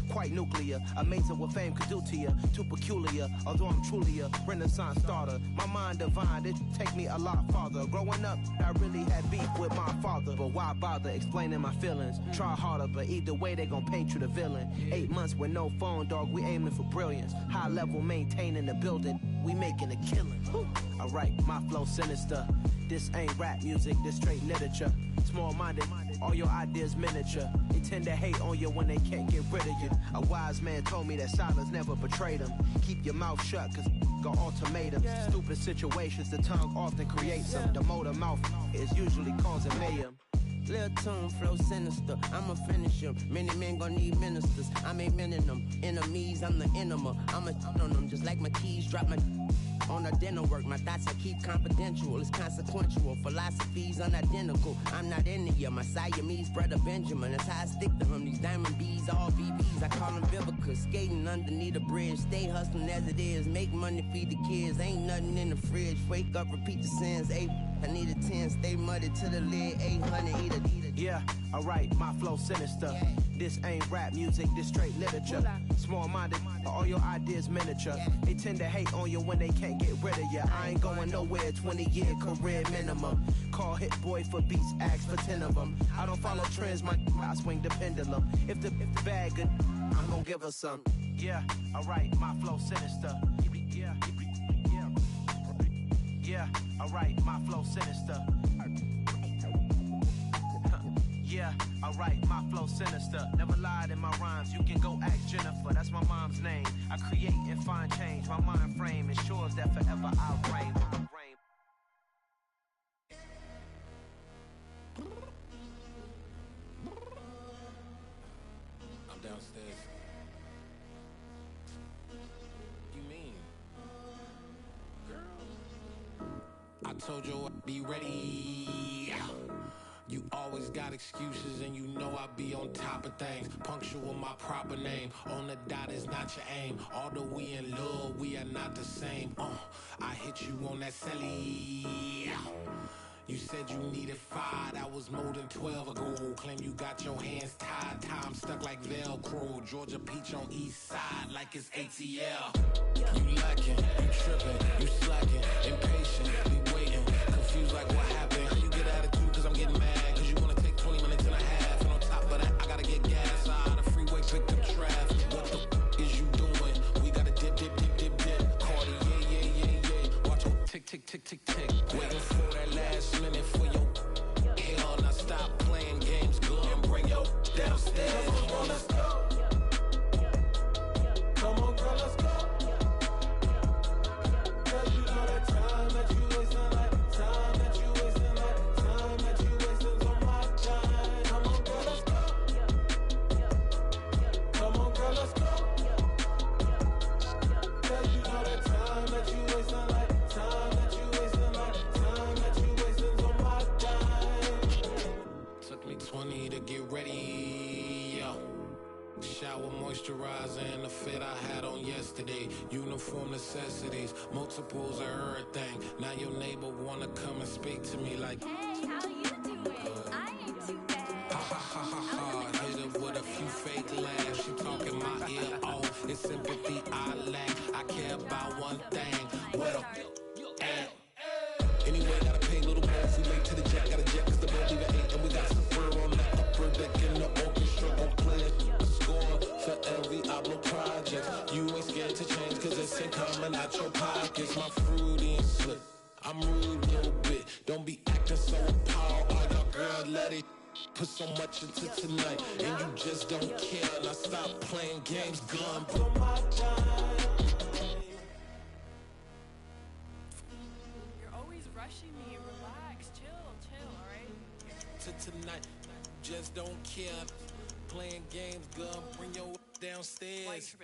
Quite nuclear, amazing what fame could do to you. Too peculiar, although I'm truly a renaissance starter. My mind divine, it take me a lot farther. Growing up, I really had beef with my father. But why bother explaining my feelings? Try harder, but either way they gon' paint you the villain. 8 months with no phone, dog, we aiming for brilliance. High level maintaining the building, we making a killing. Alright, my flow sinister. This ain't rap music, this straight literature. Small-minded, all your ideas miniature. They tend to hate on you when they can't get rid of you. A wise man told me that silence never betrayed him. Keep your mouth shut, cause got ultimatums. Stupid situations, the tongue often creates them. The motor mouth is usually causing mayhem. Lil' tune, flow sinister, I'ma finish him. Many men gon' need ministers, I'm aiming them. Enemies, I'm the enema. I'ma on them, just like my keys, drop my on a dental work. My thoughts I keep confidential, it's consequential. Philosophies unidentical, I'm not into ya. My Siamese brother Benjamin, that's how I stick to him. These diamond bees, all BBs, I call them Vivica. Skating underneath a bridge, stay hustling as it is. Make money, feed the kids, ain't nothing in the fridge. Wake up, repeat the sins, I need a 10, stay muddy to the lid, 800, eat a. Yeah, alright, my flow sinister. This ain't rap music, this straight literature. Small-minded, all your ideas miniature. They tend to hate on you when they can't get rid of you. I ain't going nowhere, 20-year career minimum. Call Hit Boy for beats, ask for 10 of them. I don't follow trends, I swing the pendulum. If the bag good, I'm gon' give her some. Yeah, alright, my flow sinister. Yeah, alright, my flow sinister. Yeah, alright, my flow sinister. Never lied in my rhymes, you can go ask Jennifer, that's my mom's name. I create and find change, my mind frame ensures that forever I'll reign. downstairs. You mean? Girl. I told you I'd be ready. You always got excuses and you know I be on top of things. Punctual my proper name. On the dot is not your aim. Although we in love, we are not the same. I hit you on that celly. You said you needed 5, that was more than 12 ago. Claim you got your hands tied, time stuck like Velcro. Georgia Peach on east side like it's ATL. You lacking, you tripping, you slacking, impatient, be waiting, confused like what happened. How you get attitude cause I'm getting mad, cause you wanna take 20 minutes and a half. And on top of that, I gotta get gas out of the freeway, pick up traffic. What the is you doing? We gotta dip, Cardi, yeah. Watch your tick, tick, tick, tick, tick. Waiting for that last minute for your hell. Now stop playing games, go and bring your downstairs. Come on, let's go. Come on, girl, let's go. Cause you know that time that you wasting, like time that you wasting, like time that you wasting on my time. Come on, girl, let's go. Come on, girl, let's go. Cause you know that time that you wasting, like time that you wasting, like time that you wasting on my time. Took me 20 to get ready, yo. Shower, moisturizer, and the fit I had on yesterday. Uniform necessities, multiples of everything. Now your neighbor wanna come and speak to me like, Hey, how you doing? I ain't too bad. ha ha ha ha ha. Hit her with a few fake laughs. She talking my ear off. It's sympathy I lack. I care about one thing. What up? At? Anyway, gotta pay a little more if we late to the jet. Got a jet cause the boat leave at 8. And we got some fur on that upper deck in the orchestra. Gon' play a score for every Oblo project. You ain't scared to change cause it's ain't coming out your pockets. My fruity and slip. I'm rude a little bit. Don't be acting so appalled. Oh, your girl, let it put so much into tonight. And you just don't care. Now stop playing games, gun. Put my time. You're always rushing me. Relax, chill, alright? To tonight, just don't care. Playing games, gun. Bring your downstairs.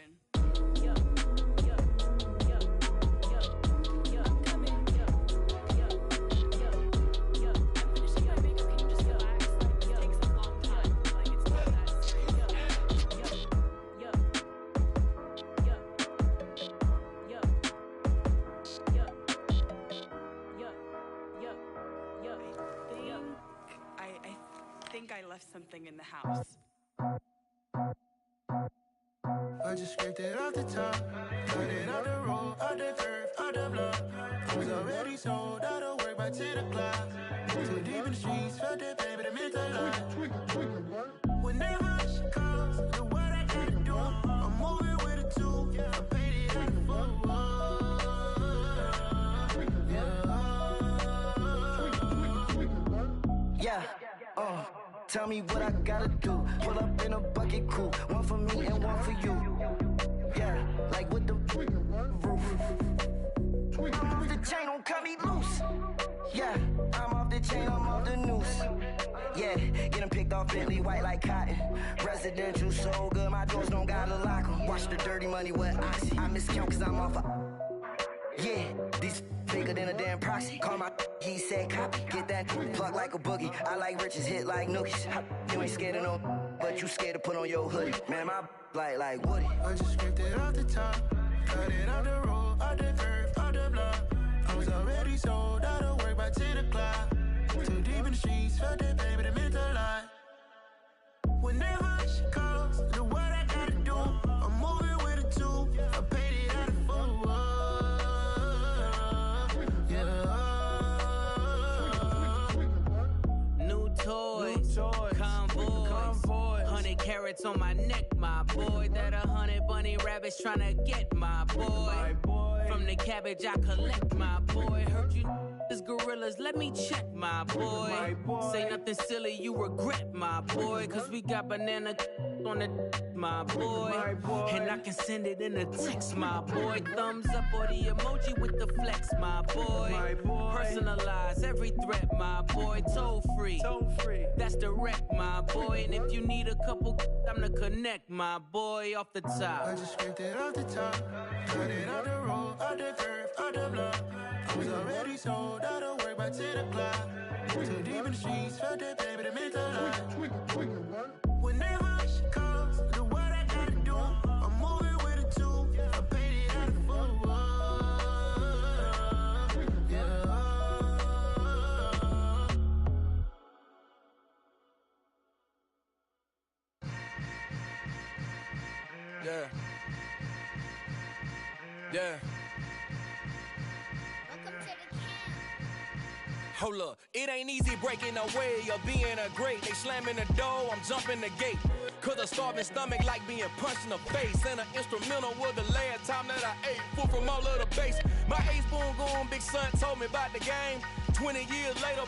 I think I left something in the house. I just scraped it off the top, cut it off the road, out the curve, out the block. I was already sold out of work by 10 o'clock. Too deep in the streets, felt that pain, but it meant a lot. Whenever she calls, know what I gotta do. I'm moving with a two, I paid it out the full. Yeah, tell me what I gotta do. Pull up in a bucket crew, one for me and one for you. Yeah, like with the roof. I'm off the chain, don't cut me loose. Yeah, I'm off the chain, I'm off the noose. Yeah, getting picked off Bentley white like cotton. Residential so good, my doors don't gotta lock 'em. Watch the dirty money with oxy. I miscount cause I'm off yeah, these bigger than a damn proxy. Call my he said copy. Get that plug like a boogie. I like riches, hit like nookies. You ain't scared of no, but you scared to put on your hoodie. Man, my like Woody. I just scraped it off the top, cut it off the road, out the curve, out the block. I was already sold out of work by 10 o'clock. Too deep in the streets, felt that pain, but it meant a lot. Whenever she calls, know what I gotta do. I'm moving with a two, I paid it out of full. Toys, convoys, 100 carats on my neck, my boy. That 100 bunny rabbits tryna get my boy. From the cabbage I collect, my boy. Heard you is gorillas, let me check, my boy. Say nothing silly, you regret, my boy. Cause we got banana on the my boy. And I can send it in a text, my boy. Thumbs up or the emoji with the flex, my boy. Personalize every threat, my boy. Toll free. That's direct, my boy. And if you need a couple, I'm the connect, my boy, off the top. I just scraped it off the top, got it on the road, on the curve, on the block. I was already sold, out of work by 10 o'clock. Too deep in the streets, felt that baby, the mental lie. Whenever she calls, do what I gotta do. I'm moving with a two, I paid it out of full. Yeah. Yeah. Hold up, it ain't easy breaking away or being a great. They slamming the door, I'm jumping the gate. Cause a starving stomach like being punched in the face. And an instrumental was the last time that I ate. Food from all of the bass. My ace boom goon, big son told me about the game. 20 years later,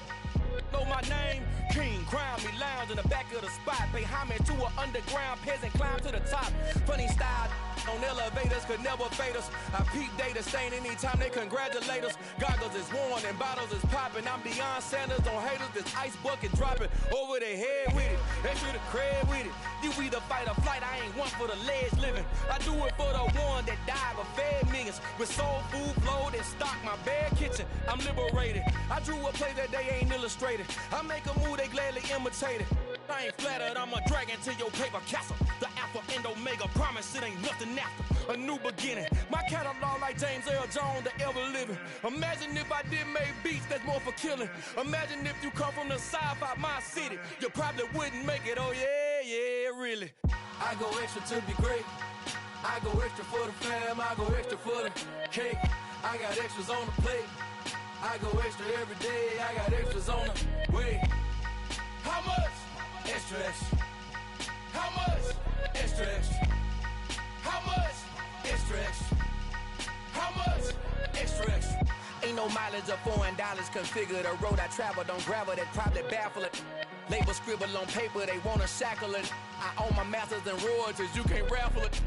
know my name. King, crown me, lounge in the back of the spot. Pay homage to an underground peasant, climb to the top. Funny style on elevators could never fade us. I peep data stain anytime they congratulate us. Goggles is worn and bottles is popping. I'm Deion Sanders on haters, this ice bucket dropping over their head with it. Extra the cred with it. You either fight or flight, I ain't one for the ledge living. I do it for the one that died but fed millions. With soul food flowed and stock my bad kitchen. I'm liberated. I drew a play that they ain't illustrated. I make a move, they gladly imitate it. I ain't flattered, I'm a dragon to your paper castle. The Alpha and Omega, promise it ain't nothing after. A new beginning. My catalog like James Earl Jones, the ever living. Imagine if I did make beats that's more for killing. Imagine if you come from the sci-fi my city. You probably wouldn't make it, oh yeah, really. I go extra to be great. I go extra for the fam, I go extra for the cake. I got extras on the plate. I go extra every day, I got extras on the way. How much? Extra, extra. How much? Extra, extra. How much? Extra, extra. How much? Extra, extra. Ain't no mileage of $4 configure the road I travel. Don't gravel that probably baffle it. Label scribble on paper, they wanna shackle it. I own my masters and royalties, you can't raffle it.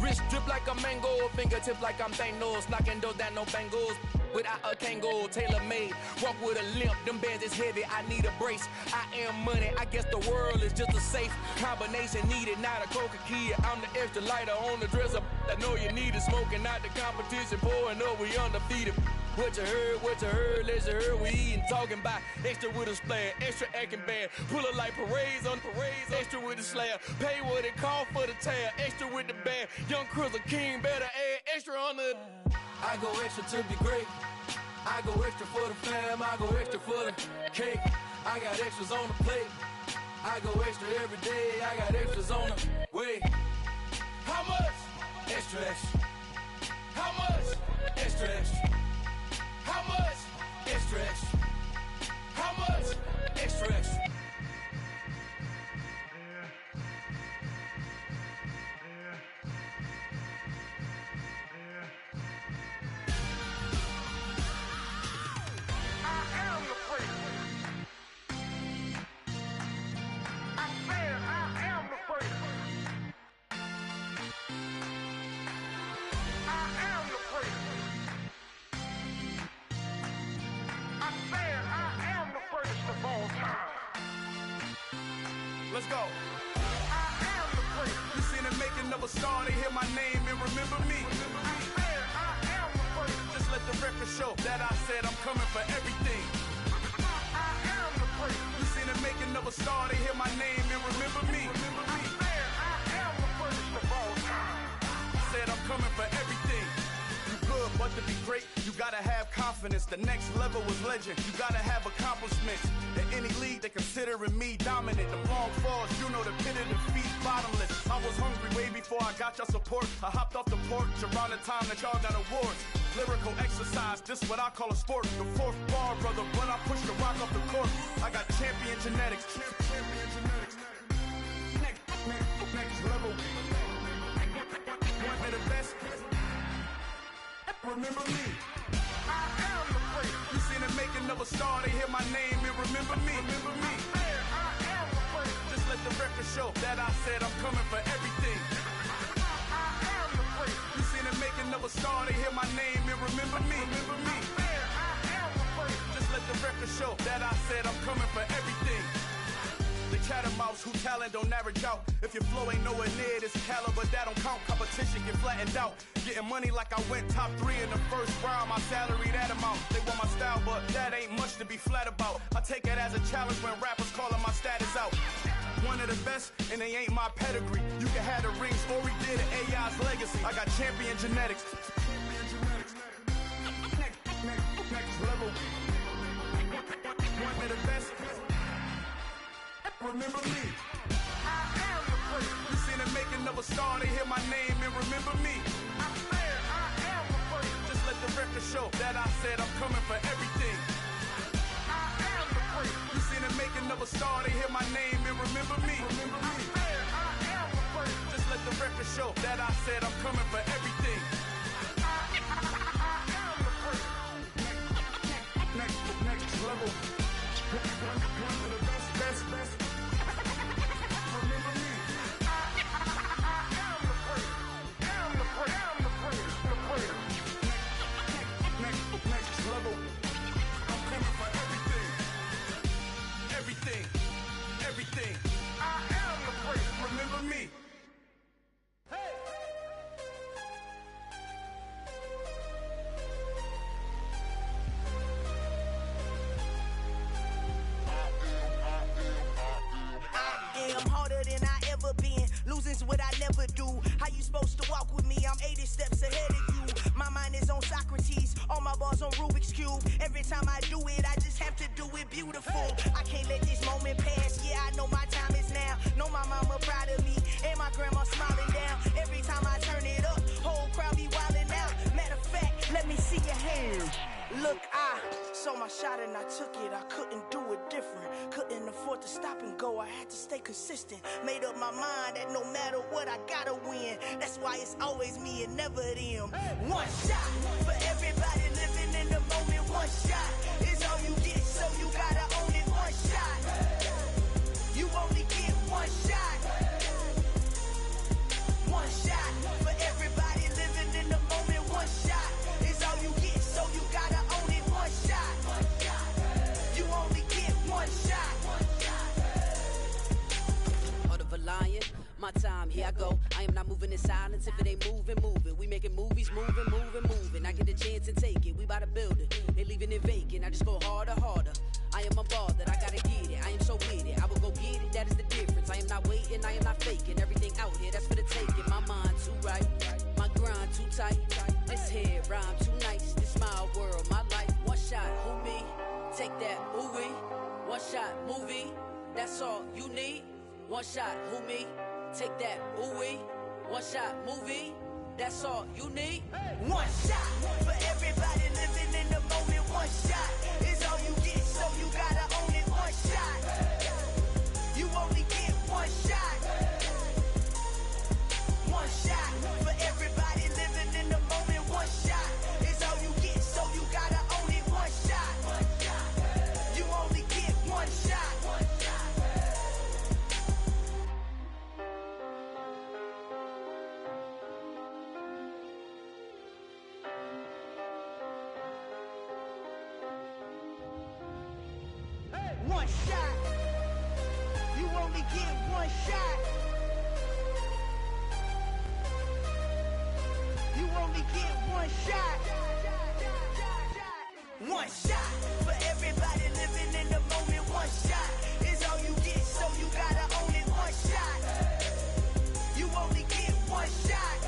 Wrist drip like a mango, fingertips like I'm Thanos. Knocking those down, no bangles. Without a Kango, tailor-made. Walk with a limp, them bands is heavy, I need a brace. I am money, I guess the world is just a safe combination needed, not a coca key. I'm the extra lighter on the dresser. I know you need it, smoking out the competition, pouring up, we undefeated. What you heard, let's heard, we eating, talking about extra with a splash, extra acting bad, pull it like parades on parades, extra with the slab, pay what it cost for the tab, extra with the band, young Cruz a king, better add extra on the. I go extra to be great. I go extra for the fam, I go extra for the cake. I got extras on the plate. I go extra every day, I got extras on the way. How much? Extra, extra. How much? Extra, extra. How much? Extra, extra. How much? Extra, extra. Let's go. You seen the making of a star, they hear my name and remember me. Just let the record show that I said I'm coming for everything. You seen the making of a star, they hear my name and remember me. Said I'm coming for everything. You good, but to be great, you gotta have confidence. The next level was legend. You gotta have accomplishments. In any league, they considering me dominant. The long falls, you know the pit of defeat, bottomless. I was hungry way before I got your support. I hopped off the porch around the time that y'all got awards. Lyrical exercise, this what I call a sport. The fourth bar, brother, when I push the rock off the court. I got champion genetics. Next level. One of the best. Remember me. I am the place. You seen the making of star, they hear my name and remember me. Just let the record show that I said I'm coming for everything. You seen the making of a star, they hear my name and remember me. Just let the record show that I said I'm coming for everything. The chattermouths who talent don't average out. If your flow ain't nowhere near this caliber, that don't count. Competition get flattened out. Getting money like I went top 3 in the first round. My salary that amount. They want my style, but that ain't much to be flat about. I take it as a challenge when rappers calling my status out. One of the best, and they ain't my pedigree. You can have the rings, Ori did it, AI's legacy. I got champion genetics. Next level. One of the best. Remember me. You seen the making of a star, they hear my name and remember me. Just let the record show that I said I'm coming for everything. You seen the making of a star, they hear my name and remember me. Just let the record show that I said I'm coming for everything. Next level. One of the best. Remember me. Next level. I'm coming for everything. Everything. I am the great. Remember me. I'm harder than I ever been. Losing's what I never do. How you supposed to walk with me? I'm 80 steps ahead of you. My mind is on Socrates. All my bars on Rubik's Cube. Every time I do it, I just have to do it beautiful. I can't let this moment pass. Yeah, I know my time is now. Know my mama proud of me. And my grandma smiling down. Every time I turn it up, whole crowd be wildin' out. Matter of fact, let me see your hands. Look, I saw my shot and I took it. I couldn't do it different. Couldn't afford to stop and go. I had to stay consistent. Made up my mind that no matter what, I gotta win. That's why it's always me and never them. One shot for everybody living in the moment. One shot is all you get, so you gotta own it. One shot. You only get one shot. One shot for everybody living in the moment. One shot is all you get, so you gotta own it. One shot. You only get one shot. Heart of a lion, my time, here I go. I am not moving in silence. If it ain't moving, move it. We making movies, moving. I get a chance and take it. We bout to build it. They leaving it vacant. I just go harder. I am a ball that I gotta get it. I am so with it. I will go get it. That is the difference. I am not waiting. I am not faking. Everything out here, that's for the taking. My mind too right. My grind too tight. This head rhyme too nice. This my world, my life. One shot, who me? Take that, ooh wee. One shot, movie. That's all you need. One shot, who me? Take that, ooh wee. One shot, movie. That's all you need. One shot for everybody living in the moment. One shot is all you get, so you gotta own it. One shot. You only get one shot. One shot for everybody living in the moment. One shot is all you get, so you gotta own it. One shot. You only get one shot. One shot. You only get one shot. You only get one shot. One shot for everybody living in the moment. One shot is all you get, so you gotta own it. One shot. You only get one shot.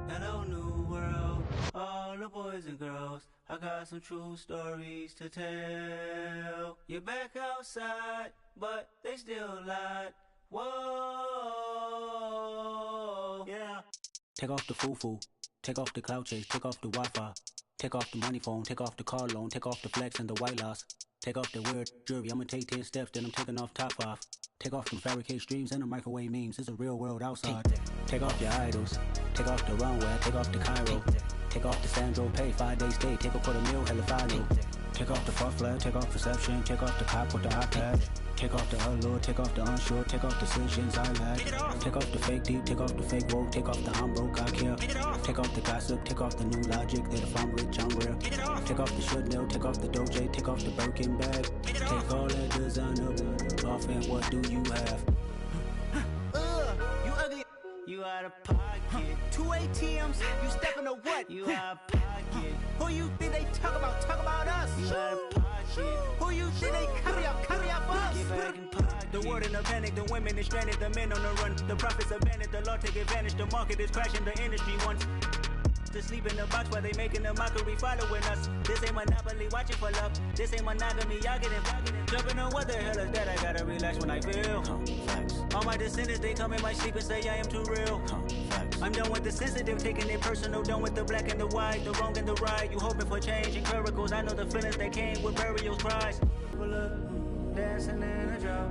Hello, new world, all the boys and girls. I got some true stories to tell. You're back outside, but they still lied. Whoa, yeah. Take off the foo-foo, take off the cloud chase, take off the Wi-Fi, take off the money phone, take off the car loan, take off the flex and the white loss. Take off the weird jewelry, I'ma take 10 steps, then I'm taking off top off. Take off them fabricated streams and the microwave memes, it's a real world outside. Take off your idols, take off the runway, take off the Cairo. Take off the Sandro pay, 5 days stay, take a $250,000, hella final. Take off the far flag, take off perception, take off the cop with the iPad. Take off the allure, take off the unsure, take off decisions I lack. Take off the fake deep, take off the fake woke, take off the I'm broke, I care. Take off the gossip, take off the new logic, that if I'm rich, I'm rare. Take off the should know, take off the Doja, take off the Birkin bag. Take all that designer off and what do you have? You ugly. You out of pocket. 2 ATMs, you stepping to what? You out of pocket. Who you think they talk about us? You out of pocket. Who you think they copy up for us? Get back in pocket. The world in a panic, the women is stranded, the men on the run. The profits abandoned, the law take advantage, the market is crashing, the industry wants to sleep in the box while they making a mockery following us. This ain't Monopoly, watching for love. This ain't monogamy, y'all getting jumping on what the hell is that? I gotta relax when I feel. All my descendants, they come in my sleep and say I am too real. I'm done with the sensitive, taking it personal. Done with the black and the white, the wrong and the right. You hoping for change and miracles. I know the feelings that came with burials, cries. Pull up, dancing in a drop.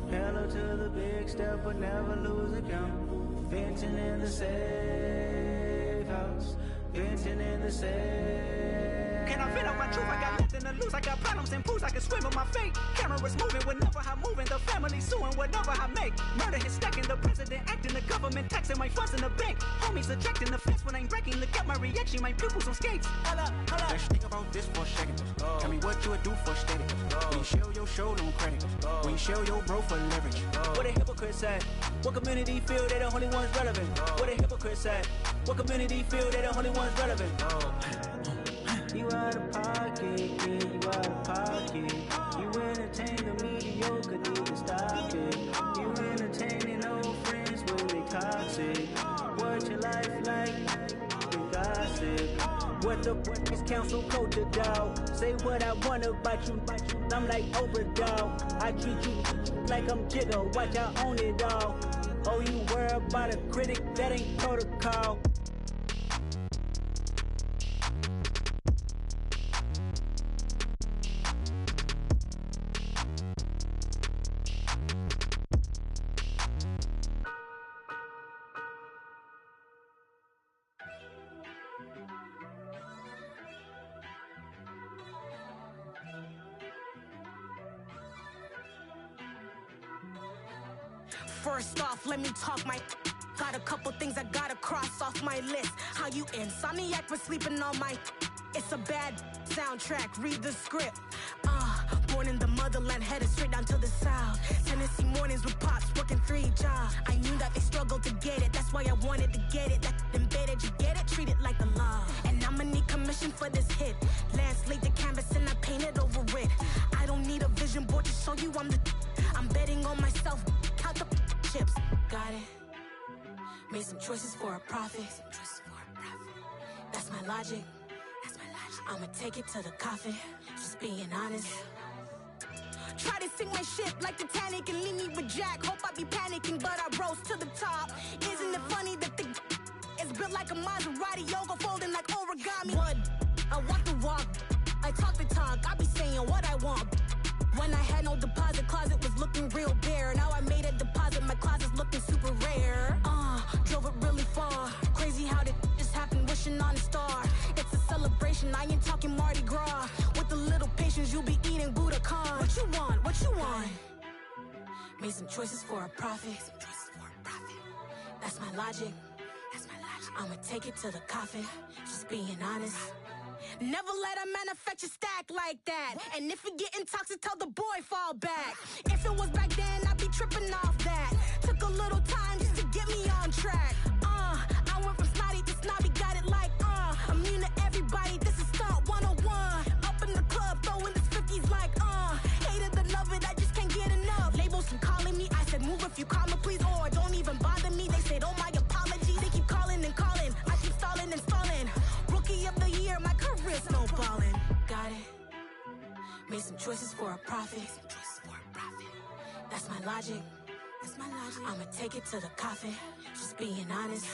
Hello to the big step, but never lose a count. Venting in the safe house. Venting in the safe. Can I vent out my truth? I got nothing to lose. I got problems and pools. I can swim in my fate. Cameras moving whenever I'm moving. The family suing whatever I make. Murder is stacking. The president acting. The government taxing my funds in the bank. Homies ejecting the fence when I'm breaking. Look at my reaction. My pupils on skates. Hold up. Let's think about this for a second. Tell me what you would do for steady. When you show your show, no credit. When you show your bro for leverage. What a hypocrite said. What community feel they the only ones relevant? What a hypocrite said. What community feel they the only ones relevant? You out of pocket, yeah, you out of pocket. You entertain the mediocre, need to stop it. You entertaining old friends when they toxic. What your life like? They gossip. What the is council culture, dog? Say what I want about you. I'm like Oprah, dog. I treat you like I'm Jigga. Watch I own it all. Oh, you worry about a critic? That ain't protocol. First off, let me talk my. Got a couple things I gotta cross off my list. How you insomniac for sleeping on my. It's a bad soundtrack, read the script. Born in the motherland, headed straight down to the south. Tennessee mornings with pops, working 3 jobs. I knew that they struggled to get it, that's why I wanted to get it. That embedded, you get it, treat it like a law. And I'ma need commission for this hit. Lance laid the canvas and I painted over it. I don't need a vision board to show you I'm the. I'm betting on myself, count the chips. Got it. Made some choices for a profit. That's my logic. I'ma take it to the coffin. Just being honest. Try to sink my ship like Titanic and leave me with Jack. Hope I be panicking, but I rose to the top. Isn't it funny that the is built like a Maserati, yoga folding like origami? What? I walk the walk. I talk the talk. I be saying what I want. When I had no deposit, closet was looking real bare. Now I made a deposit, my closet's looking super rare. Drove it really far. Crazy how did this happen, wishing on a star. It's a celebration, I ain't talking Mardi Gras. With a little patience, you'll be eating Budokan. What you want? What you want? Made some choices for a profit. That's my logic. I'ma take it to the coffin. Just being honest. Never let a manufacture stack like that. And if it getting toxic, tell the boy fall back. If it was back then, I'd be tripping off that. Took a little time just to get me on track. I went from snotty to snobby, got it like immune to everybody, this is stunt 101. Up in the club, throwing this 50s like hate it or love it, I just can't get enough. Labels keep calling me, I said move if you call me please, or don't even bother me. They said oh my apology, they keep calling and calling. I keep stalling and stalling. Rookie of the year, my career's snowballing. Got it. Made some choices for a profit. That's my logic. I'ma take it to the coffin. Just being honest.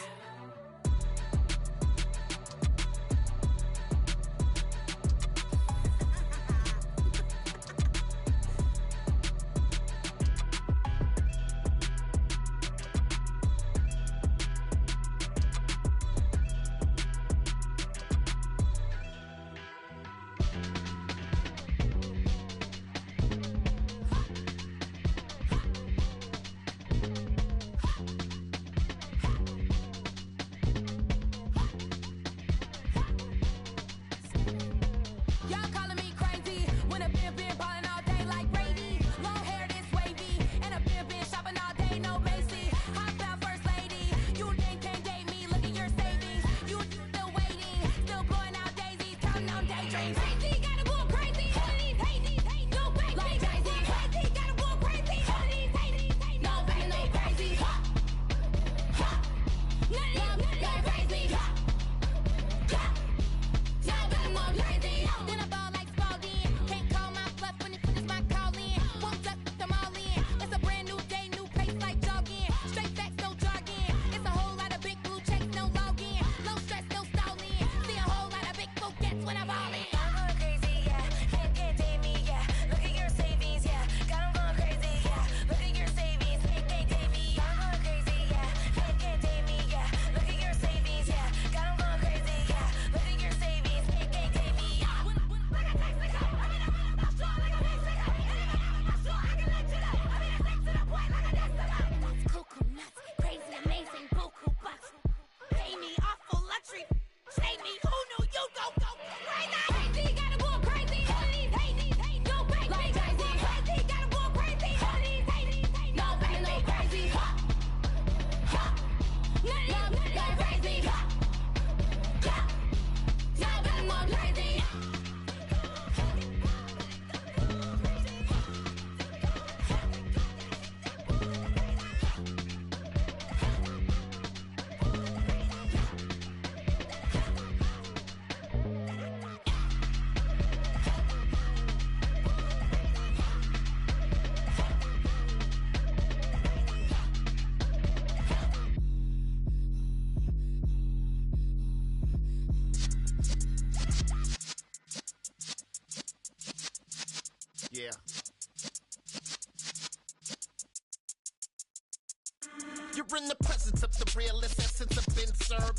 in the presence of the realest essence of been served.